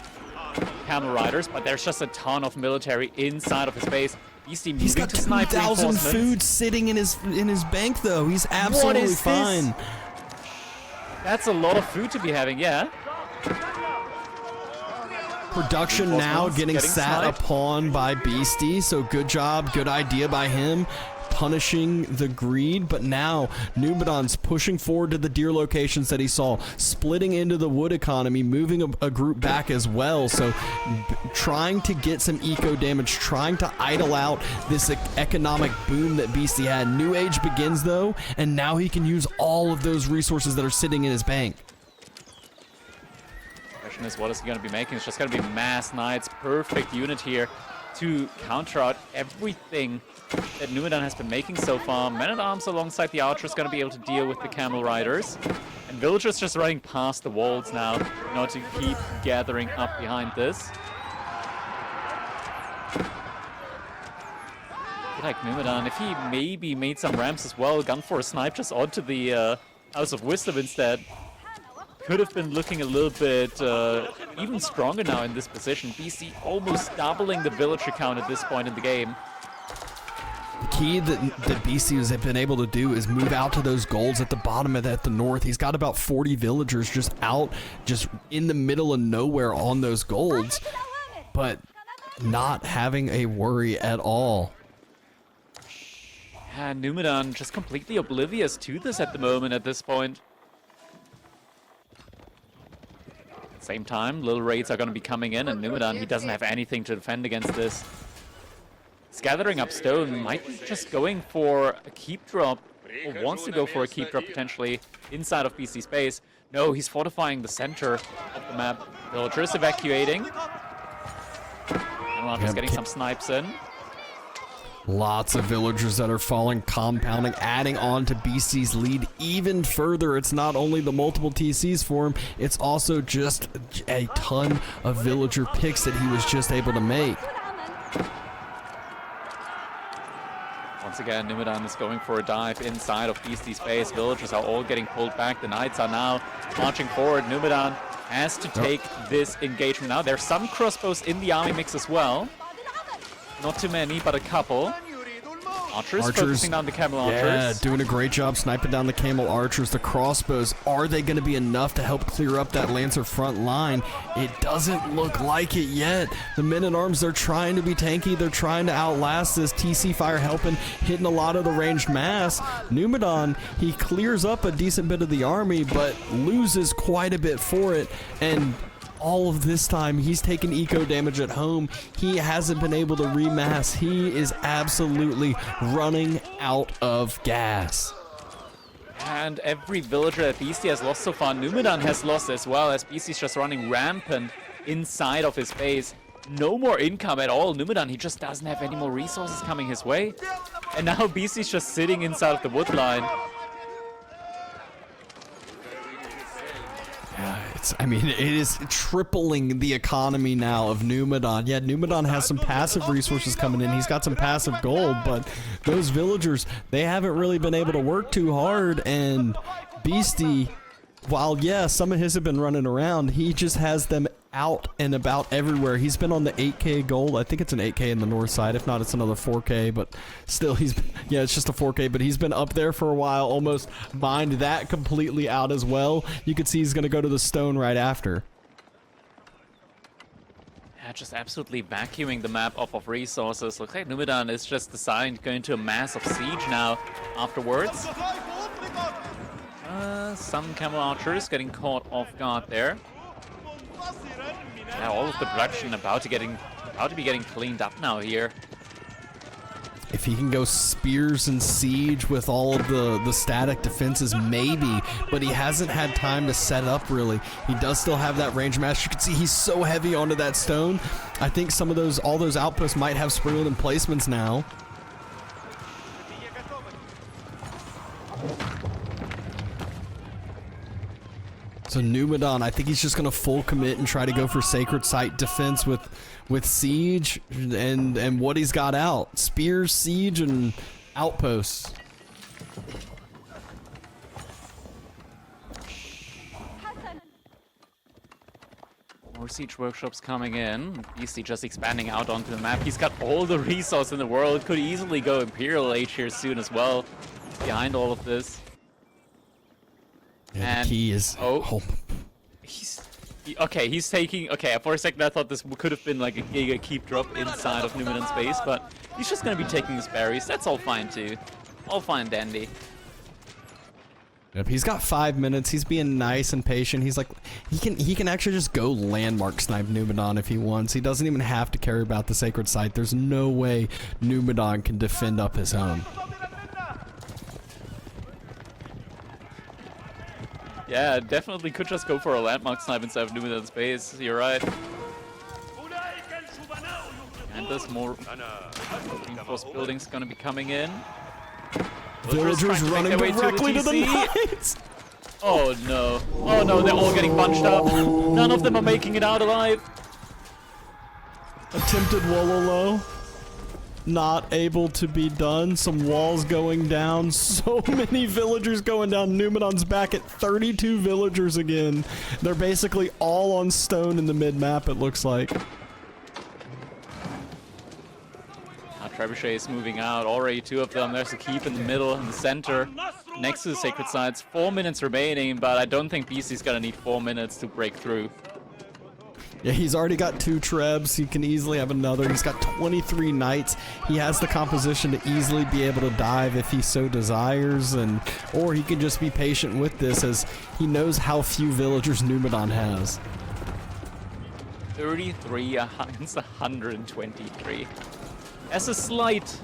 S1: camel riders, but there's just a ton of military inside of his base. Beasty moving
S2: He's got
S1: to snipe
S2: 2,000 food sitting in his bank, though. He's absolutely fine.
S1: That's a lot of food to be having, yeah.
S2: Production now getting sat upon by Beasty, so good job, good idea by him. Punishing the greed, but now Numudan's pushing forward to the deer locations that he saw, splitting into the wood economy, moving a group back as well, so trying to get some eco damage, trying to idle out this economic boom that Beasty had. New Age begins though, and now he can use all of those resources that are sitting in his bank.
S1: Question is, what is he going to be making? It's just going to be mass knights, perfect unit here to counter out everything that Numudan has been making so far. Men-at-Arms alongside the archers going to be able to deal with the camel riders. And villagers just running past the walls now in order to keep gathering up behind this. I feel like Numudan, if he maybe made some ramps as well, gone for a snipe just onto the House of Wisdom instead, could have been looking a little bit even stronger now in this position. Beasty almost doubling the villager count at this point in the game.
S2: The key that Beasty has been able to do is move out to those golds at the bottom of at the north. He's got about 40 villagers just out, just in the middle of nowhere on those golds, but not having a worry at all.
S1: Yeah, Numudan just completely oblivious to this at the moment at this point. Same time, little raids are going to be coming in, and Numudan, he doesn't have anything to defend against this. He's gathering up stone, might be just going for a keep drop, or wants to go for a keep drop potentially inside of Beasty's base. No, he's fortifying the center of the map. Villagers evacuating. And just getting some snipes in.
S2: Lots of villagers that are falling, compounding, adding on to Beasty's lead even further. It's not only the multiple TCs for him, it's also just a ton of villager picks that he was just able to make.
S1: Once again, Numudan is going for a dive inside of Beasty's base. Villagers are all getting pulled back. The knights are now marching forward. Numudan has to take this engagement now. There's some crossbows in the army mix as well. Not too many, but a couple. Archers focusing on the camel archers.
S2: Yeah, doing a great job sniping down the camel archers. The crossbows, are they going to be enough to help clear up that Lancer front line? It doesn't look like it yet. The men-at-arms, they're trying to be tanky. They're trying to outlast this. TC fire helping, hitting a lot of the ranged mass. Numudan, he clears up a decent bit of the army, but loses quite a bit for it. And all of this time, he's taken eco damage at home. He hasn't been able to remass. He is absolutely running out of gas.
S1: And every villager that Beasty has lost so far, Numudan has lost as well, as Beasty's just running rampant inside of his base. No more income at all. Numudan, he just doesn't have any more resources coming his way. And now Beasty's just sitting inside of the wood line.
S2: I mean, it is tripling the economy now of Numudan. Yeah, Numudan has some passive resources coming in. He's got some passive gold, but those villagers, they haven't really been able to work too hard. And Beasty, while, yeah, some of his have been running around, he just has them out and about everywhere. He's been on the 8K gold. I think it's an 8K in the north side. If not, it's another 4K, but still yeah, it's just a 4K, but he's been up there for a while, almost mined that completely out as well. You can see he's going to go to the stone right after.
S1: Yeah, just absolutely vacuuming the map off of resources. Looks like Numudan is just deciding to go into a massive siege now afterwards. Some camel archers getting caught off guard there. Yeah, all of the production about to be getting cleaned up now here.
S2: If he can go spears and siege with all of the static defenses, maybe, but he hasn't had time to set up really. He does still have that range match. You can see he's so heavy onto that stone. I think some of all those outposts might have sprinkled emplacements now. So Numudan, I think he's just gonna full commit and try to go for sacred site defense with siege and what he's got out: spears, siege, and outposts.
S1: More siege workshops coming in. Beasty just expanding out onto the map. He's got all the resource in the world. Could easily go Imperial Age here soon as well. Behind all of this.
S2: Yeah, the key is
S1: he's taking. Okay, for a second I thought this could have been like a giga keep drop inside of Numudan's base, but he's just gonna be taking his berries. That's all fine too. All fine dandy.
S2: Yep, he's got 5 minutes. He's being nice and patient. He's like, he can actually just go landmark snipe Numudan if he wants. He doesn't even have to care about the sacred site. There's no way Numudan can defend up his home.
S1: Yeah, definitely could just go for a landmark snipe instead of Numudan's base. You're right. And there's more reinforced buildings gonna be coming in.
S2: Villagers running directly to the knights.
S1: Oh no. Oh no, they're all getting bunched up. None of them are making it out alive.
S2: Attempted Wololo. Not able to be done. Some walls going down. So many villagers going down. Numudan's back at 32 villagers again. They're basically all on stone in the mid-map, it looks like.
S1: Trebuchet is moving out. Already 2 of them. There's a keep in the middle, in the center, next to the sacred sites. 4 minutes remaining, but I don't think Beasty's gonna need 4 minutes to break through.
S2: Yeah, he's already got 2 trebs. He can easily have another. He's got 23 knights. He has the composition to easily be able to dive if he so desires, or he can just be patient with this as he knows how few villagers Numudan has.
S1: 33 against 123. That's a slight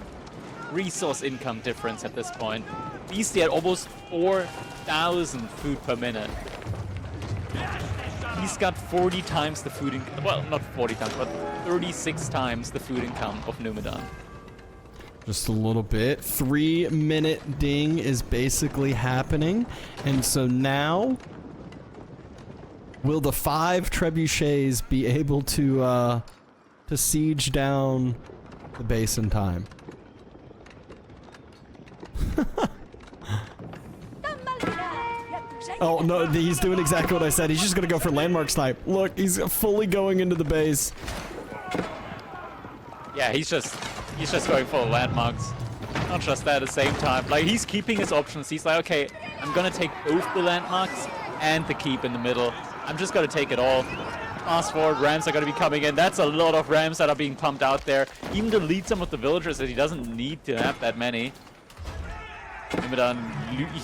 S1: resource income difference at this point. Beasty had almost 4,000 food per minute. He's got 40 times the food income. Well, not 40 times, but 36 times the food income of Numudan.
S2: Just a little bit. 3-minute ding is basically happening. And so now, will the 5 trebuchets be able to siege down the base in time? Oh no, he's doing exactly what I said. He's just gonna go for landmark snipe. Look, he's fully going into the base.
S1: Yeah, he's just going for landmarks. Not just that at the same time. Like, he's keeping his options. He's like, okay, I'm gonna take both the landmarks and the keep in the middle. I'm just gonna take it all. Fast forward, rams are gonna be coming in. That's a lot of rams that are being pumped out there. Even to lead some of the villagers, that he doesn't need to have that many. Numudan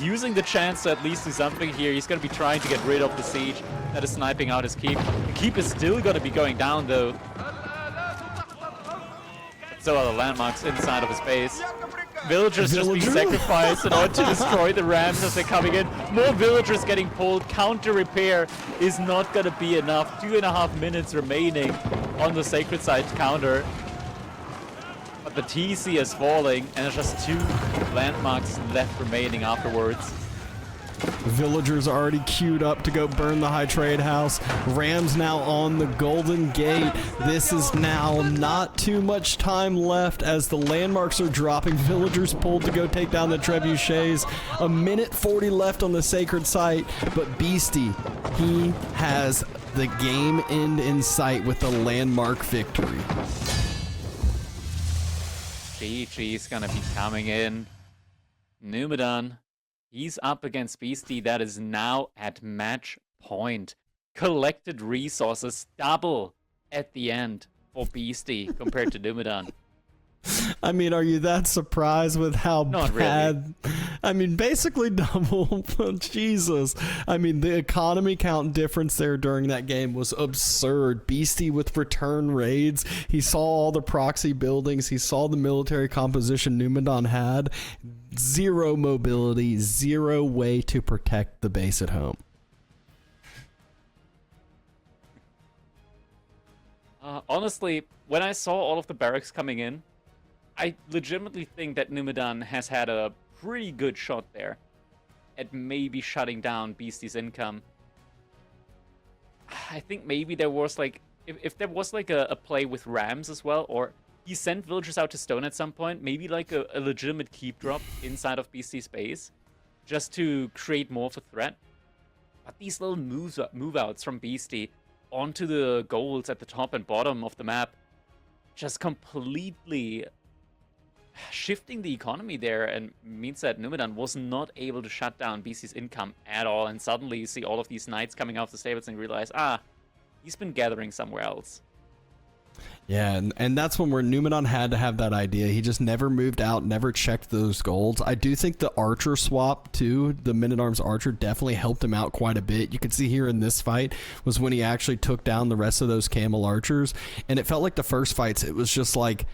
S1: using the chance to at least do something here. He's going to be trying to get rid of the siege that is sniping out his keep. The keep is still going to be going down though. So are the landmarks inside of his base. Villagers just being sacrificed in order to destroy the rams as they're coming in. More villagers getting pulled. Counter repair is not going to be enough. 2.5 minutes remaining on the sacred site counter. But the TC is falling, and there's just 2 landmarks left remaining afterwards.
S2: Villagers already queued up to go burn the high trade house. Rams now on the golden gate. This is now not too much time left as the landmarks are dropping. Villagers pulled to go take down the trebuchets. A minute 40 left on the sacred site, but Beasty, he has the game end in sight with the landmark victory.
S1: GG's gonna be coming in. Numudan, he's up against Beasty that is now at match point. Collected resources double at the end for Beasty compared to Numudan.
S2: I mean, are you that surprised with how
S1: Not
S2: bad?
S1: really.
S2: I mean, basically double. Jesus. I mean, the economy count difference there during that game was absurd. Beasty with return raids. He saw all the proxy buildings. He saw the military composition Numudan had. Zero mobility, zero way to protect the base at home.
S1: Honestly, when I saw all of the barracks coming in, I legitimately think that Numudan has had a pretty good shot there at maybe shutting down Beasty's income. I think maybe there was like, if there was like a play with Rams as well, or he sent villagers out to stone at some point, maybe like a legitimate keep drop inside of Beasty's base, just to create more of a threat. But these little move outs from Beasty onto the goals at the top and bottom of the map, just completely shifting the economy there, and means that Numudan was not able to shut down Beasty's income at all, and suddenly you see all of these knights coming off the stables and realize, he's been gathering somewhere else.
S2: Yeah, and that's when where Numudan had to have that idea. He just never moved out, never checked those golds. I do think the archer swap too, the Men-at-Arms archer, definitely helped him out quite a bit. You can see here in this fight was when he actually took down the rest of those camel archers, and it felt like the first fights, it was just like,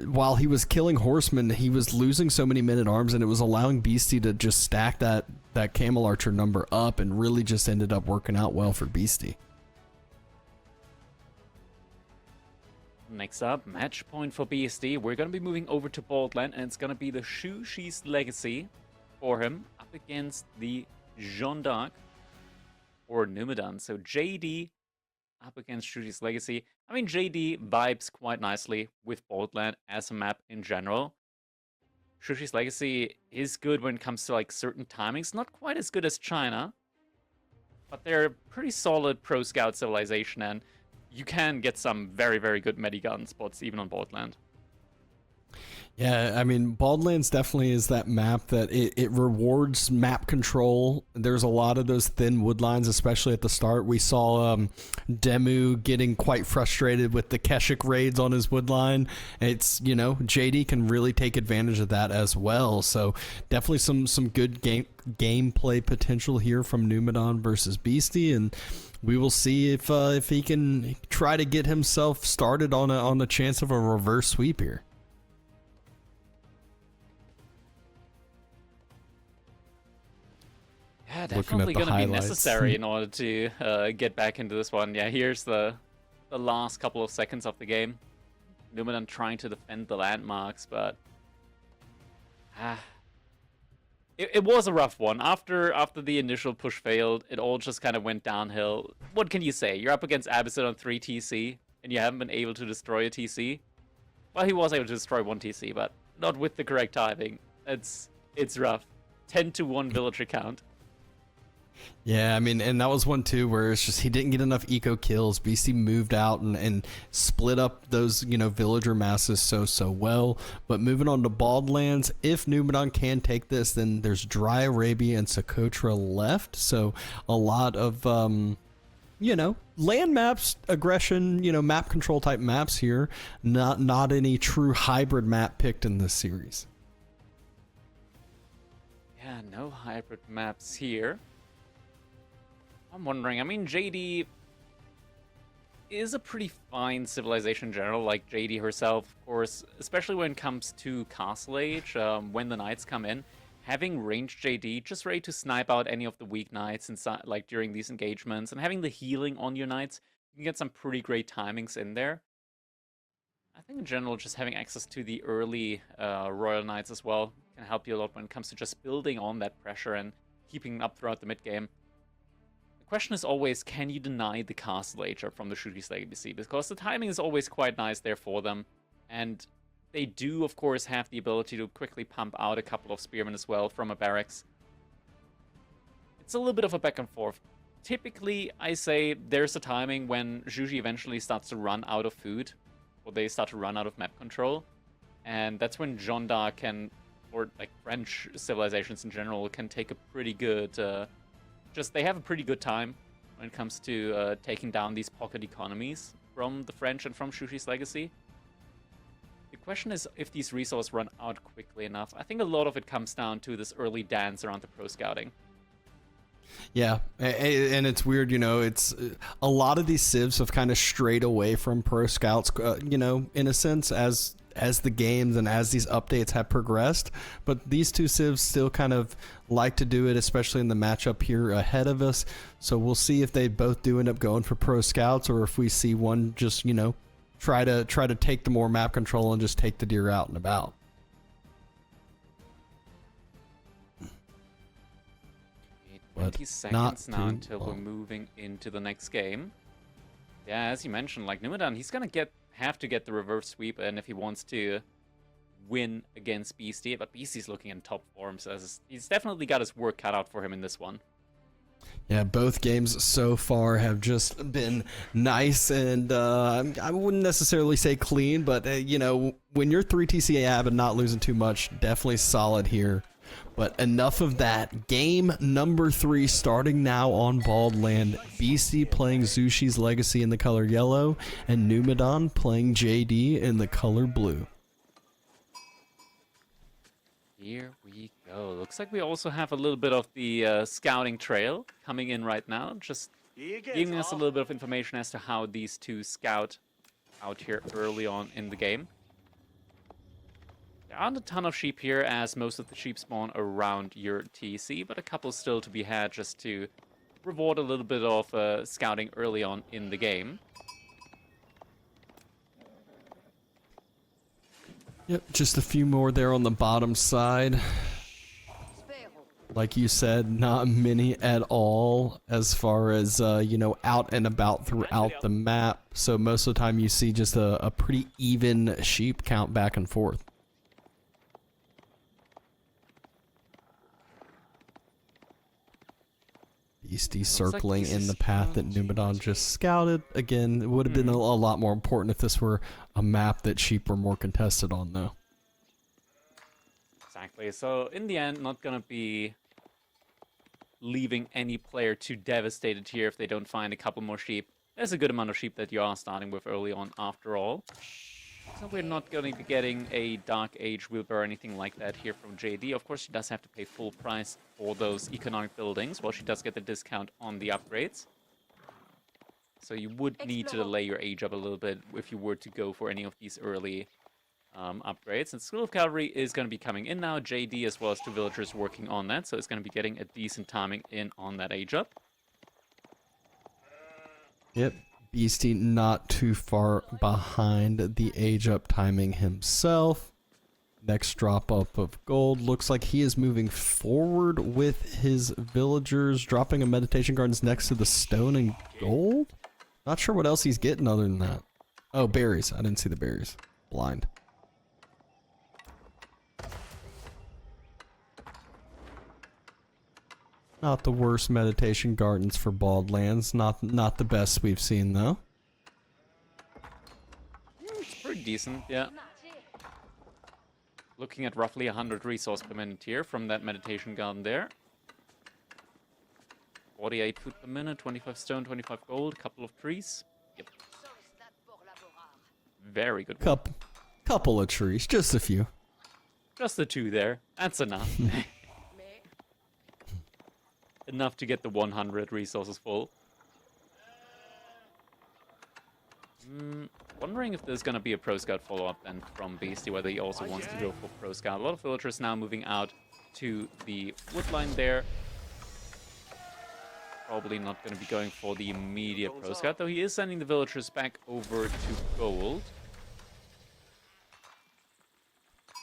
S2: while he was killing horsemen, he was losing so many men-at-arms, and it was allowing Beasty to just stack that camel archer number up, and really just ended up working out well for Beasty.
S1: Next up, match point for Beasty. We're going to be moving over to Boldland, and it's going to be the Shushi's Legacy for him up against the Jeanne d'Arc or Numudan. So JD up against Shushi's Legacy. I mean, JD vibes quite nicely with Boldland as a map in general. Shushi's Legacy is good when it comes to like certain timings. Not quite as good as China, but they're pretty solid pro scout civilization, and you can get some very, very good medigun spots even on Boldland.
S2: Yeah, I mean, Baldlands definitely is that map that it rewards map control. There's a lot of those thin wood lines, especially at the start. We saw Demu getting quite frustrated with the Keshik raids on his wood line. It's, you know, JD can really take advantage of that as well. So definitely some good gameplay potential here from Numudan versus Beasty, and we will see if he can try to get himself started on the chance of a reverse sweep here.
S1: Yeah, definitely going to be necessary in order to get back into this one. Yeah, here's the last couple of seconds of the game. Numudan trying to defend the landmarks, but it was a rough one. After the initial push failed, it all just kind of went downhill. What can you say? You're up against Abyssal on 3 TC, and you haven't been able to destroy a TC? Well, he was able to destroy 1 TC, but not with the correct timing. It's rough. 10-1 villager count.
S2: Yeah, I mean, and that was one too where it's just he didn't get enough eco kills. Beasty moved out and split up those, you know, villager masses so well. But moving on to Baldlands, if Numudan can take this, then there's Dry Arabia and Socotra left. So a lot of you know, land maps, aggression, you know, map control type maps here. Not any true hybrid map picked in this series.
S1: Yeah, no hybrid maps here. I'm wondering, I mean, JD is a pretty fine civilization in general, like JD herself, of course, especially when it comes to Castle Age, when the knights come in. Having ranged JD just ready to snipe out any of the weak knights inside, like during these engagements, and having the healing on your knights, you can get some pretty great timings in there. I think in general, just having access to the early Royal Knights as well can help you a lot when it comes to just building on that pressure and keeping up throughout the mid game. The question is always, can you deny the castle age up from the Shushi's Legacy? Because the timing is always quite nice there for them, and they do, of course, have the ability to quickly pump out a couple of spearmen as well from a barracks. It's a little bit of a back and forth. Typically, I say there's a timing when Zhuji eventually starts to run out of food, or they start to run out of map control, and that's when Jonda can, or like French civilizations in general, can take a pretty good, they have a pretty good time when it comes to taking down these pocket economies from the French and from Shushi's Legacy. The question is if these resources run out quickly enough. I think a lot of it comes down to this early dance around the pro scouting.
S2: Yeah, and it's weird, you know, it's a lot of these civs have kind of strayed away from pro scouts, you know, in a sense, as the games and as these updates have progressed, but these two civs still kind of like to do it, especially in the matchup here ahead of us. So we'll see if they both do end up going for pro scouts, or if we see one just, you know, try to take the more map control and just take the deer out and about. But
S1: 20 seconds now until we're moving into the next game. Yeah, as you mentioned, like Numudan, he's gonna have to get the reverse sweep, and if he wants to win against Beasty, but Beasty's looking in top form, so he's definitely got his work cut out for him in this one.
S2: Yeah, both games so far have just been nice, and I wouldn't necessarily say clean, but you know, when you're 3 TCA ab and not losing too much, definitely solid here. But enough of that. Game number 3 starting now on Bald Land. Beasty playing Zushi's Legacy in the color yellow, and Numudan playing JD in the color blue.
S1: Here we go. Looks like we also have a little bit of the scouting trail coming in right now, just giving us a little bit of information as to how these two scout out here early on in the game. There aren't a ton of sheep here, as most of the sheep spawn around your TC, but a couple still to be had just to reward a little bit of scouting early on in the game.
S2: Yep, just a few more there on the bottom side. Like you said, not many at all as far as, you know, out and about throughout the map. So most of the time you see just a pretty even sheep count back and forth. Beasty circling in the path that Numudan just scouted. Again, it would have been a lot more important if this were a map that sheep were more contested on, though.
S1: Exactly. So in the end, not going to be leaving any player too devastated here if they don't find a couple more sheep. There's a good amount of sheep that you are starting with early on after all. So we're not going to be getting a Dark Age wheelbarrow or anything like that here from JD. Of course, she does have to pay full price for those economic buildings, while she does get the discount on the upgrades. So you would need to delay your age up a little bit if you were to go for any of these early upgrades. And School of Cavalry is going to be coming in now. JD as well as 2 villagers working on that, so it's going to be getting a decent timing in on that age up.
S2: Yep. Beasty not too far behind the age up timing himself. Next drop up of gold. Looks like he is moving forward with his villagers, dropping a meditation gardens next to the stone and gold. Not sure what else he's getting other than that. Oh, berries. I didn't see the berries. Blind. Not the worst meditation gardens for Bald Lands. Not the best we've seen, though.
S1: It's pretty decent, yeah. Looking at roughly 100 resource per minute here from that meditation garden there. 48 food per minute, 25 stone, 25 gold, couple of trees. Yep. Very good one.
S2: Couple of trees, just a few.
S1: Just the 2 there. That's enough. Enough to get the 100 resources full. Wondering if there's going to be a Pro Scout follow-up then from Beasty, whether he also wants to go for Pro Scout. A lot of villagers now moving out to the wood line there. Probably not going to be going for the immediate Pro Scout, though he is sending the villagers back over to gold.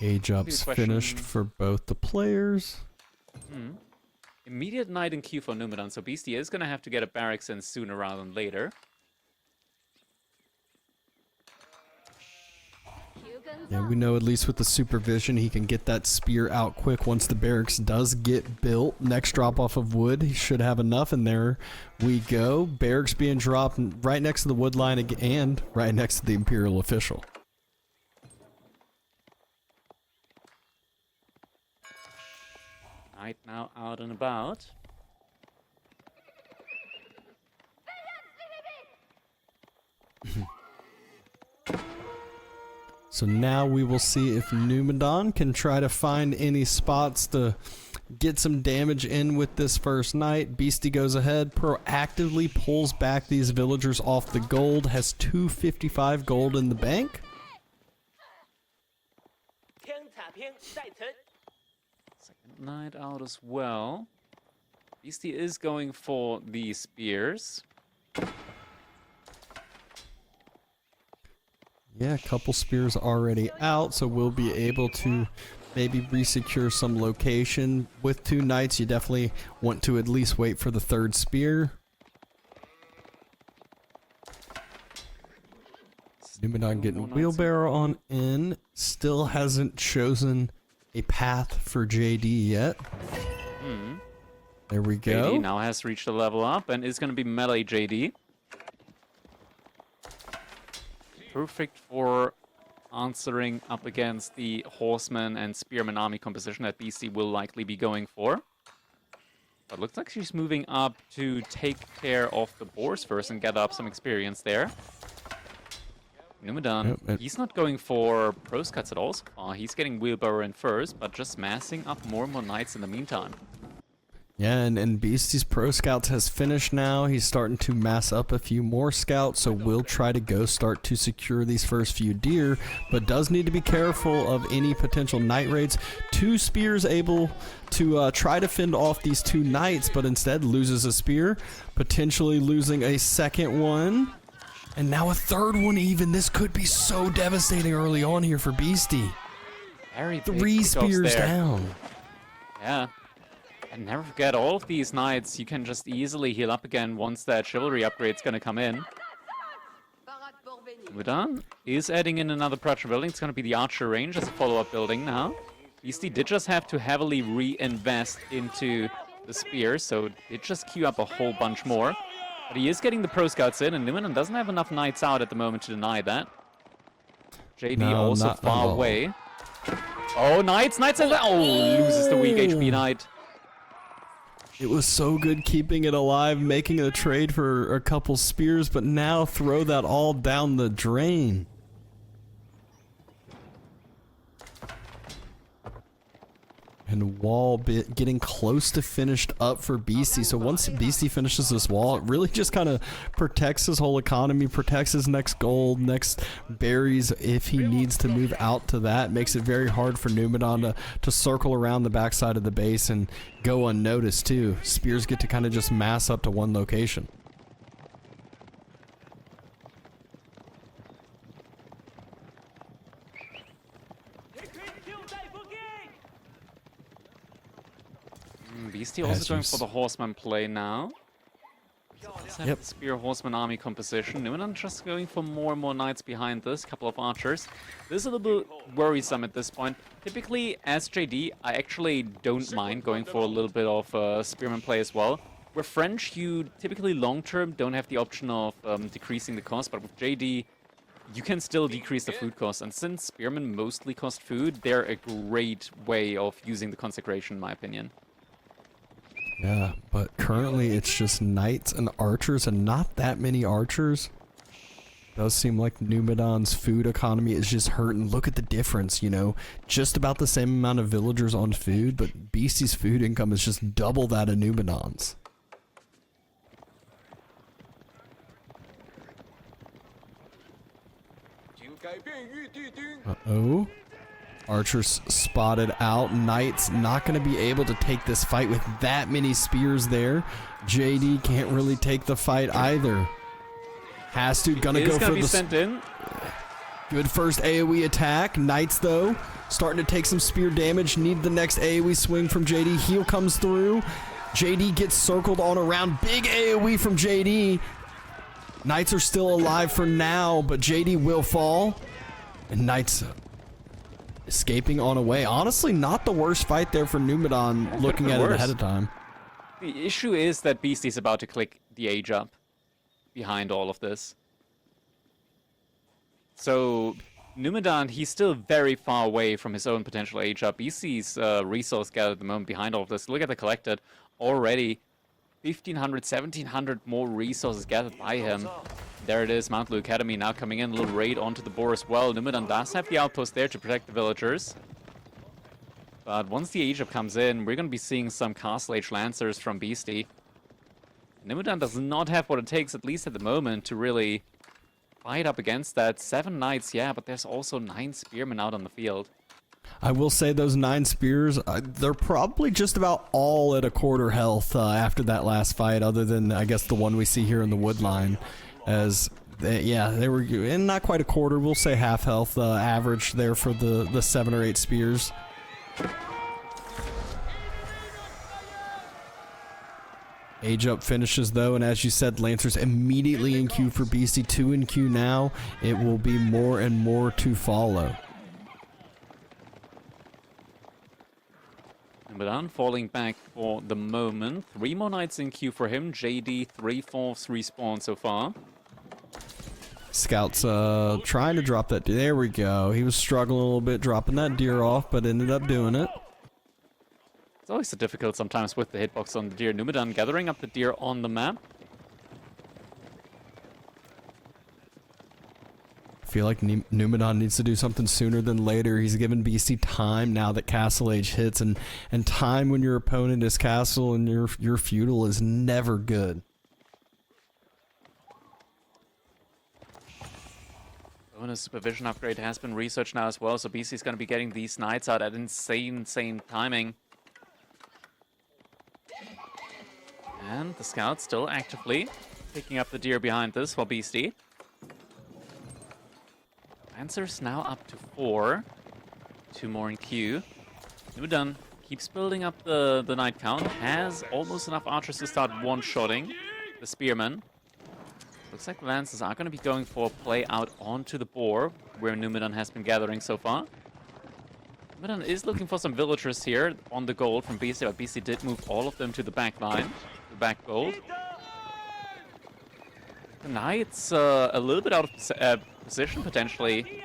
S2: Age ups finished for both the players.
S3: immediate knight in queue for Numudan, so Beasty is going to have to get a barracks in sooner rather than later.
S2: Yeah, we know at least with the supervision he can get that spear out quick once the barracks does get built. Next drop off of wood, he should have enough, and there we go. Barracks being dropped right next to the wood line and right next to the Imperial official.
S3: Knight now out and about.
S2: So now we will see if Numudan can try to find any spots to get some damage in with this first knight. Beasty goes ahead, proactively pulls back these villagers off the gold, has 255 gold in the bank.
S3: Second knight out as well. Beasty is going for the spears.
S2: Yeah, a couple spears already out, so we'll be able to maybe resecure some location. With 2 knights, you definitely want to at least wait for the 3rd spear. Numudan getting wheelbarrow on in. Still hasn't chosen a path for JD yet. There we go.
S3: JD now has reached a level up and is going to be melee JD. Perfect for answering up against the horseman and spearman army composition that Beasty will likely be going for. But looks like she's moving up to take care of the boars first and get up some experience there. Numudan, he's not going for prose cuts at all so far. He's getting wheelbarrow in first, but just massing up more and more knights in the meantime.
S2: Yeah, and Beasty's pro scouts has finished now. He's starting to mass up a few more scouts, so we'll try to go start to secure these first few deer, but does need to be careful of any potential night raids. 2 spears able to try to fend off these 2 knights, but instead loses a spear, potentially losing a second one, and now a 3rd one even. This could be so devastating early on here for Beasty.
S3: Very big
S2: 3 spears
S3: there.
S2: down.
S3: Yeah. And never forget, all of these knights, you can just easily heal up again once that chivalry upgrade's gonna come in. Numudan is adding in another production building. It's gonna be the archer range as a follow-up building now. Beasty did just have to heavily reinvest into the spear, so it just queue up a whole bunch more. But he is getting the pro scouts in, and Numudan doesn't have enough knights out at the moment to deny that. JD also far away. Oh, knights! Knights! Oh, loses the weak HP knight.
S2: It was so good keeping it alive, making a trade for a couple spears, but now throw that all down the drain. And wall bit getting close to finished up for Beasty. So once Beasty finishes this wall, it really just kind of protects his whole economy, protects his next gold, next berries if he needs to move out to that. Makes it very hard for Numudan to circle around the backside of the base and go unnoticed too. Spears get to kind of just mass up to one location.
S3: Beasty also going for the horseman play now.
S2: Yep.
S3: The spear horseman army composition. Numudan just going for more and more knights behind this. Couple of archers. This is a little bit worrisome at this point. Typically, as JD, I actually don't mind going for a little bit of spearman play as well. With French, you typically long-term don't have the option of decreasing the cost, but with JD, you can still decrease the food cost. And since spearmen mostly cost food, they're a great way of using the consecration, in my opinion.
S2: Yeah, but currently it's just knights and archers and not that many archers. Does seem like Numudan's food economy is just hurting. Look at the difference, you know, just about the same amount of villagers on food, but Beasty's food income is just double that of Numudan's. Uh-oh. Archers spotted out. Knights not going to be able to take this fight with that many spears there. JD can't really take the fight either. Has to. Gonna go for the
S3: sent in.
S2: Good first AoE attack. Knights though starting to take some spear damage. Need the next AoE swing from JD. Heal comes through. JD gets circled on around. Big AoE from JD. Knights are still alive for now, but JD will fall. And Knights escaping on away. Honestly, not the worst fight there for Numudan, looking at it ahead of time.
S3: The issue is that Beasty's about to click the age up behind all of this. So Numudan, he's still very far away from his own potential age up. Beasty's resource gather at the moment behind all of this. Look at the collected. Already 1,500, 1,700 more resources gathered by him. There it is, Mount Blue Academy now coming in. A little raid onto the boar as well. Numudan does have the outpost there to protect the villagers. But once the age up comes in, we're going to be seeing some Castle Age Lancers from Beasty. Numudan does not have what it takes, at least at the moment, to really fight up against that. 7 knights, yeah, but there's also 9 spearmen out on the field.
S2: I will say those 9 spears, they're probably just about all at a quarter health after that last fight, other than, I guess, the one we see here in the wood line. As, they were in not quite a quarter, we'll say half health average there for the 7 or 8 spears. Age up finishes though, and as you said, Lancers immediately in queue for Beasty. 2 in queue now. It will be more and more to follow.
S3: Numudan falling back for the moment. 3 more knights in queue for him. JD 3/4 respawn so far.
S2: Scouts trying to drop that deer. There we go. He was struggling a little bit dropping that deer off, but ended up doing it.
S3: It's always so difficult sometimes with the hitbox on the deer. Numudan gathering up the deer on the map.
S2: I feel like Numudan needs to do something sooner than later. He's given Beasty time now that Castle Age hits, and time when your opponent is Castle and your feudal is never good.
S3: Bonus supervision upgrade has been researched now as well, so Beasty's going to be getting these knights out at insane timing. And the scouts still actively picking up the deer behind this for Beasty. Lancers now up to 4. 2 more in queue. Numudan keeps building up the knight count. Has almost enough archers to start one-shotting the spearmen. Looks like the Lancers are going to be going for a play out onto the boar, where Numudan has been gathering so far. Numudan is looking for some villagers here on the gold from Beasty, but Beasty did move all of them to the back line, the back gold. The Knights a little bit out of position, potentially.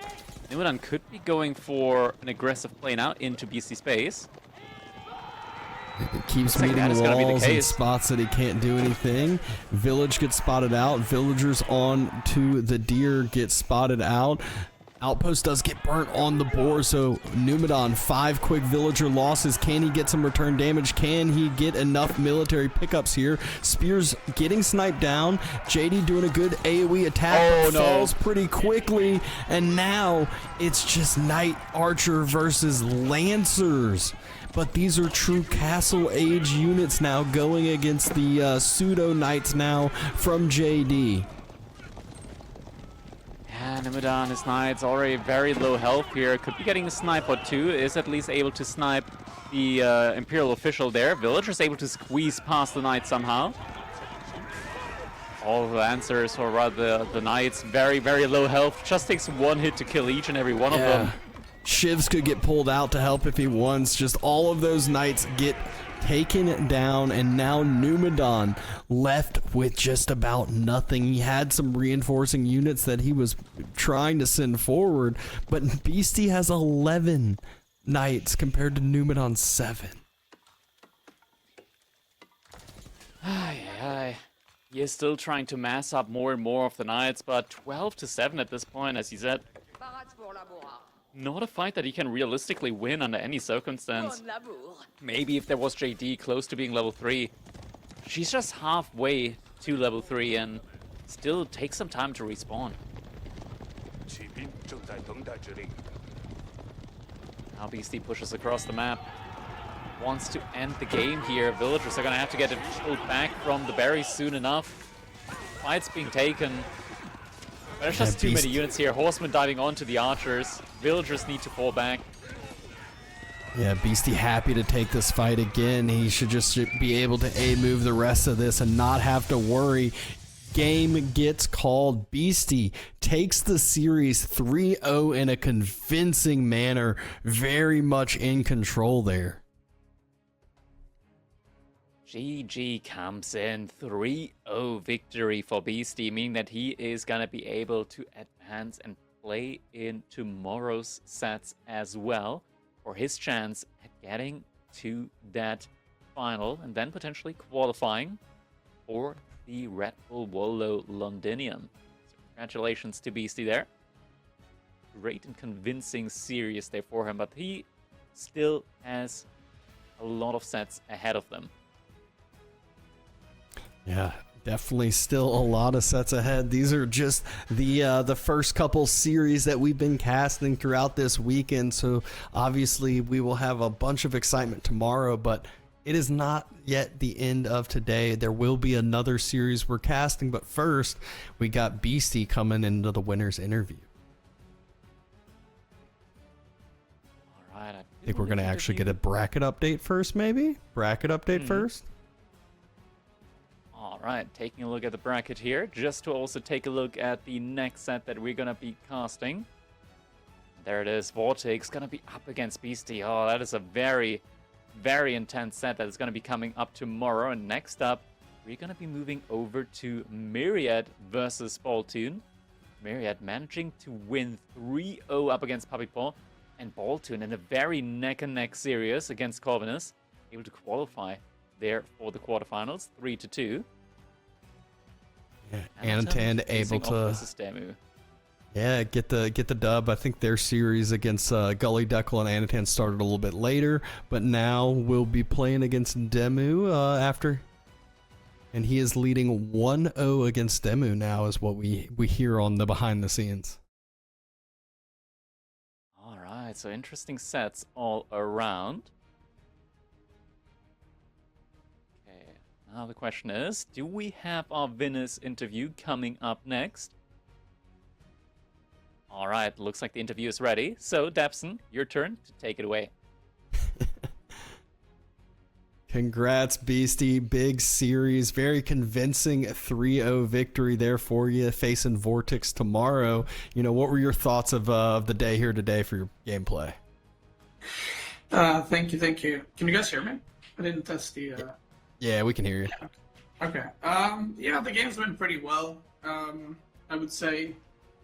S3: Numudan could be going for an aggressive play now into Beasty space.
S2: It keeps meeting walls and spots that he can't do anything. Village gets spotted out. Villagers on to the deer get spotted out. Outpost does get burnt on the boar, so Numudan, 5 quick villager losses. Can he get some return damage? Can he get enough military pickups here? Spears getting sniped down. JD doing a good AoE attack, but falls pretty quickly. And now it's just Knight Archer versus Lancers. But these are true Castle Age units now going against the pseudo Knights now from JD.
S3: Yeah, Numudan, his Knights already very low health here. Could be getting a snipe or 2. Is at least able to snipe the Imperial official there. Villagers able to squeeze past the Knights somehow. All the Lancers, or rather the Knights, very low health. Just takes 1 hit to kill each and every one of them.
S2: Shivs could get pulled out to help if he wants. Just all of those Knights get taken down, and now Numudan left with just about nothing. He had some reinforcing units that he was trying to send forward, but Beasty has 11 Knights compared to Numudan's 7.
S3: He is still trying to mass up more and more of the Knights, but 12-7 at this point, as he said. Not a fight that he can realistically win under any circumstance. Maybe if there was JD close to being level 3. She's just halfway to level 3 and still takes some time to respawn. Now Beasty pushes across the map. Wants to end the game here. Villagers are going to have to get it pulled back from the berries soon enough. Fight's being taken. There's just too many units here. Horsemen diving onto the archers. Villagers need to fall back.
S2: Yeah, Beasty happy to take this fight again. He should just be able to A-move the rest of this and not have to worry. Game gets called. Beasty takes the series 3-0 in a convincing manner. Very much in control there.
S1: GG comes in 3-0 victory for Beasty, meaning that he is going to be able to advance and play in tomorrow's sets as well for his chance at getting to that final and then potentially qualifying for the Red Bull Wololo Londinium. So congratulations to Beasty there. Great and convincing series there for him, but he still has a lot of sets ahead of them.
S2: Yeah, definitely still a lot of sets ahead. These are just the first couple series that we've been casting throughout this weekend. So obviously we will have a bunch of excitement tomorrow, but it is not yet the end of today. There will be another series we're casting, but first we got Beasty coming into the winner's interview.
S1: All right, I
S2: think we're going to actually get a bracket update first, maybe? Bracket update first?
S1: All right, taking a look at the bracket here, just to also take a look at the next set that we're going to be casting. There it is, Vortex going to be up against Beasty. Oh, that is a very, very intense set that is going to be coming up tomorrow. And next up, we're going to be moving over to Myriad versus Balltoon. Myriad managing to win 3-0 up against Puppy Paw, and Balltoon in a very neck-and-neck series against Corvinus, able to qualify there for the quarterfinals, 3-2.
S2: Yeah, Anatan able to get the dub. I think their series against Gully Deckel and Anatan started a little bit later, but now we'll be playing against Demu after, and he is leading 1-0 against Demu now, is what we hear on the behind the scenes.
S1: All right, so interesting sets all around. Now the question is, do we have our winners interview coming up next? All right, looks like the interview is ready. So, Dapson, your turn to take it away.
S2: Congrats, Beasty. Big series. Very convincing 3-0 victory there for you, facing Vortex tomorrow. You know, what were your thoughts of the day here today for your gameplay?
S4: Thank you. Can you guys hear me? I didn't test the...
S2: Yeah, we can hear you.
S4: Okay. Yeah, the game's went pretty well. I would say,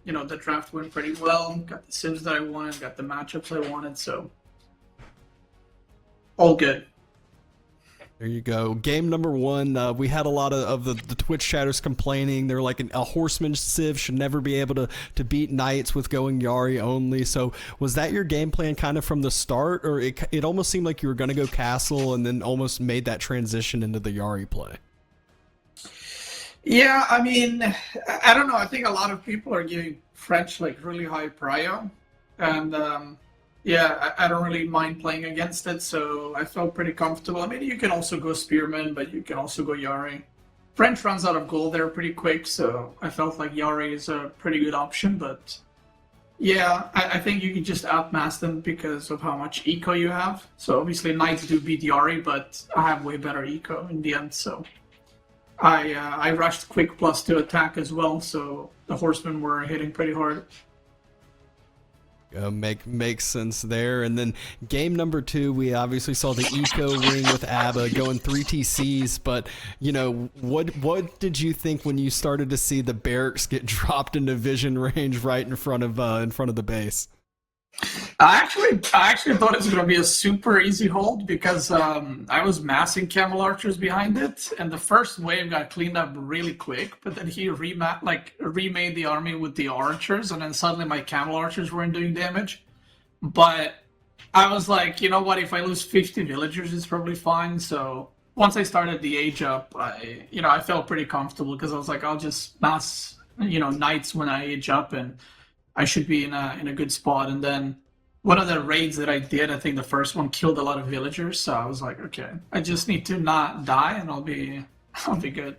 S4: you know, the draft went pretty well. Got the sims that I wanted, got the matchups I wanted, so all good.
S2: There you go. Game number one, we had a lot of the Twitch chatters complaining. They're like a horseman civ should never be able to beat knights with going Yari only. So was that your game plan kind of from the start, or it almost seemed like you were going to go castle and then almost made that transition into the Yari play?
S4: Yeah, I mean, I don't know. I think a lot of people are giving French like really high prio, and yeah, I don't really mind playing against it, so I felt pretty comfortable. I mean, you can also go Spearman, but you can also go Yari. French runs out of gold there pretty quick, so I felt like Yari is a pretty good option, but yeah, I think you can just outmass them because of how much eco you have. So obviously Knights do beat Yari, but I have way better eco in the end, so I rushed quick +2 attack as well, so the horsemen were hitting pretty hard.
S2: Makes sense there. And then game number two, we obviously saw the eco ring with ABBA going 3 TCs, but you know, what did you think when you started to see the barracks get dropped into vision range right in front of the base?
S4: I actually thought it was going to be a super easy hold because I was massing camel archers behind it, and the first wave got cleaned up really quick. But then he remade the army with the archers, and then suddenly my camel archers weren't doing damage. But I was like, you know what? If I lose 50 villagers, it's probably fine. So once I started the age up, I felt pretty comfortable because I was like, I'll just mass knights when I age up, and I should be in a good spot. And then one of the raids that I did, I think the first one killed a lot of villagers, so I was like, okay, I just need to not die and I'll be good.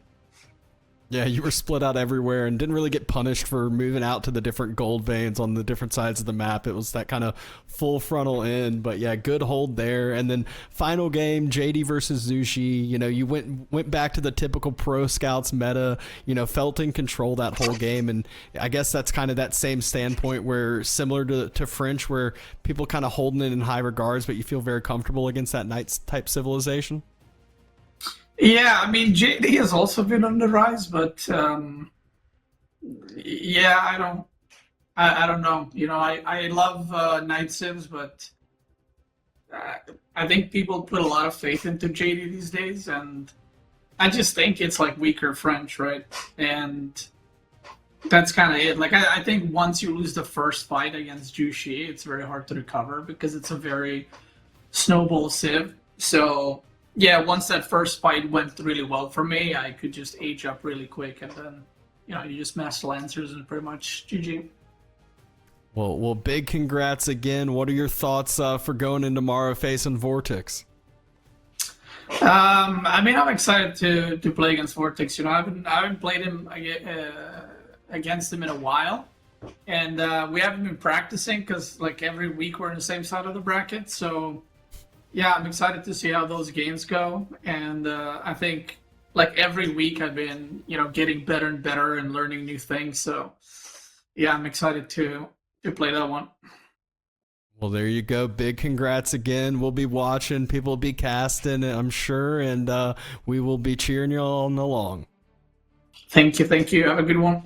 S2: Yeah, you were split out everywhere and didn't really get punished for moving out to the different gold veins on the different sides of the map. It was that kind of full frontal in, but yeah, good hold there. And then final game, JD versus Zushi. You know, you went back to the typical pro scouts meta. You know, felt in control that whole game, and I guess that's kind of that same standpoint where similar to French, where people kind of holding it in high regards, but you feel very comfortable against that Knights type civilization.
S4: Yeah, I mean, JD has also been on the rise, but yeah, I don't know. You know, I love Night Civs, but I think people put a lot of faith into JD these days, and I just think it's like weaker French, right? And that's kind of it. Like, I think once you lose the first fight against Jushi, it's very hard to recover because it's a very snowball civ. So yeah, once that first fight went really well for me, I could just age up really quick, and then, you know, you just master Lancers and pretty much GG.
S2: Well, big congrats again. What are your thoughts for going into tomorrow facing Vortex?
S4: I mean, I'm excited to play against Vortex. You know, I haven't played him against him in a while, and we haven't been practicing because like every week we're in the same side of the bracket. So yeah, I'm excited to see how those games go, and I think like every week I've been, you know, getting better and better and learning new things. So yeah, I'm excited to play that one.
S2: Well, there you go. Big congrats again. We'll be watching. People will be casting, I'm sure, and we will be cheering you on along.
S4: Thank you. Have a good one.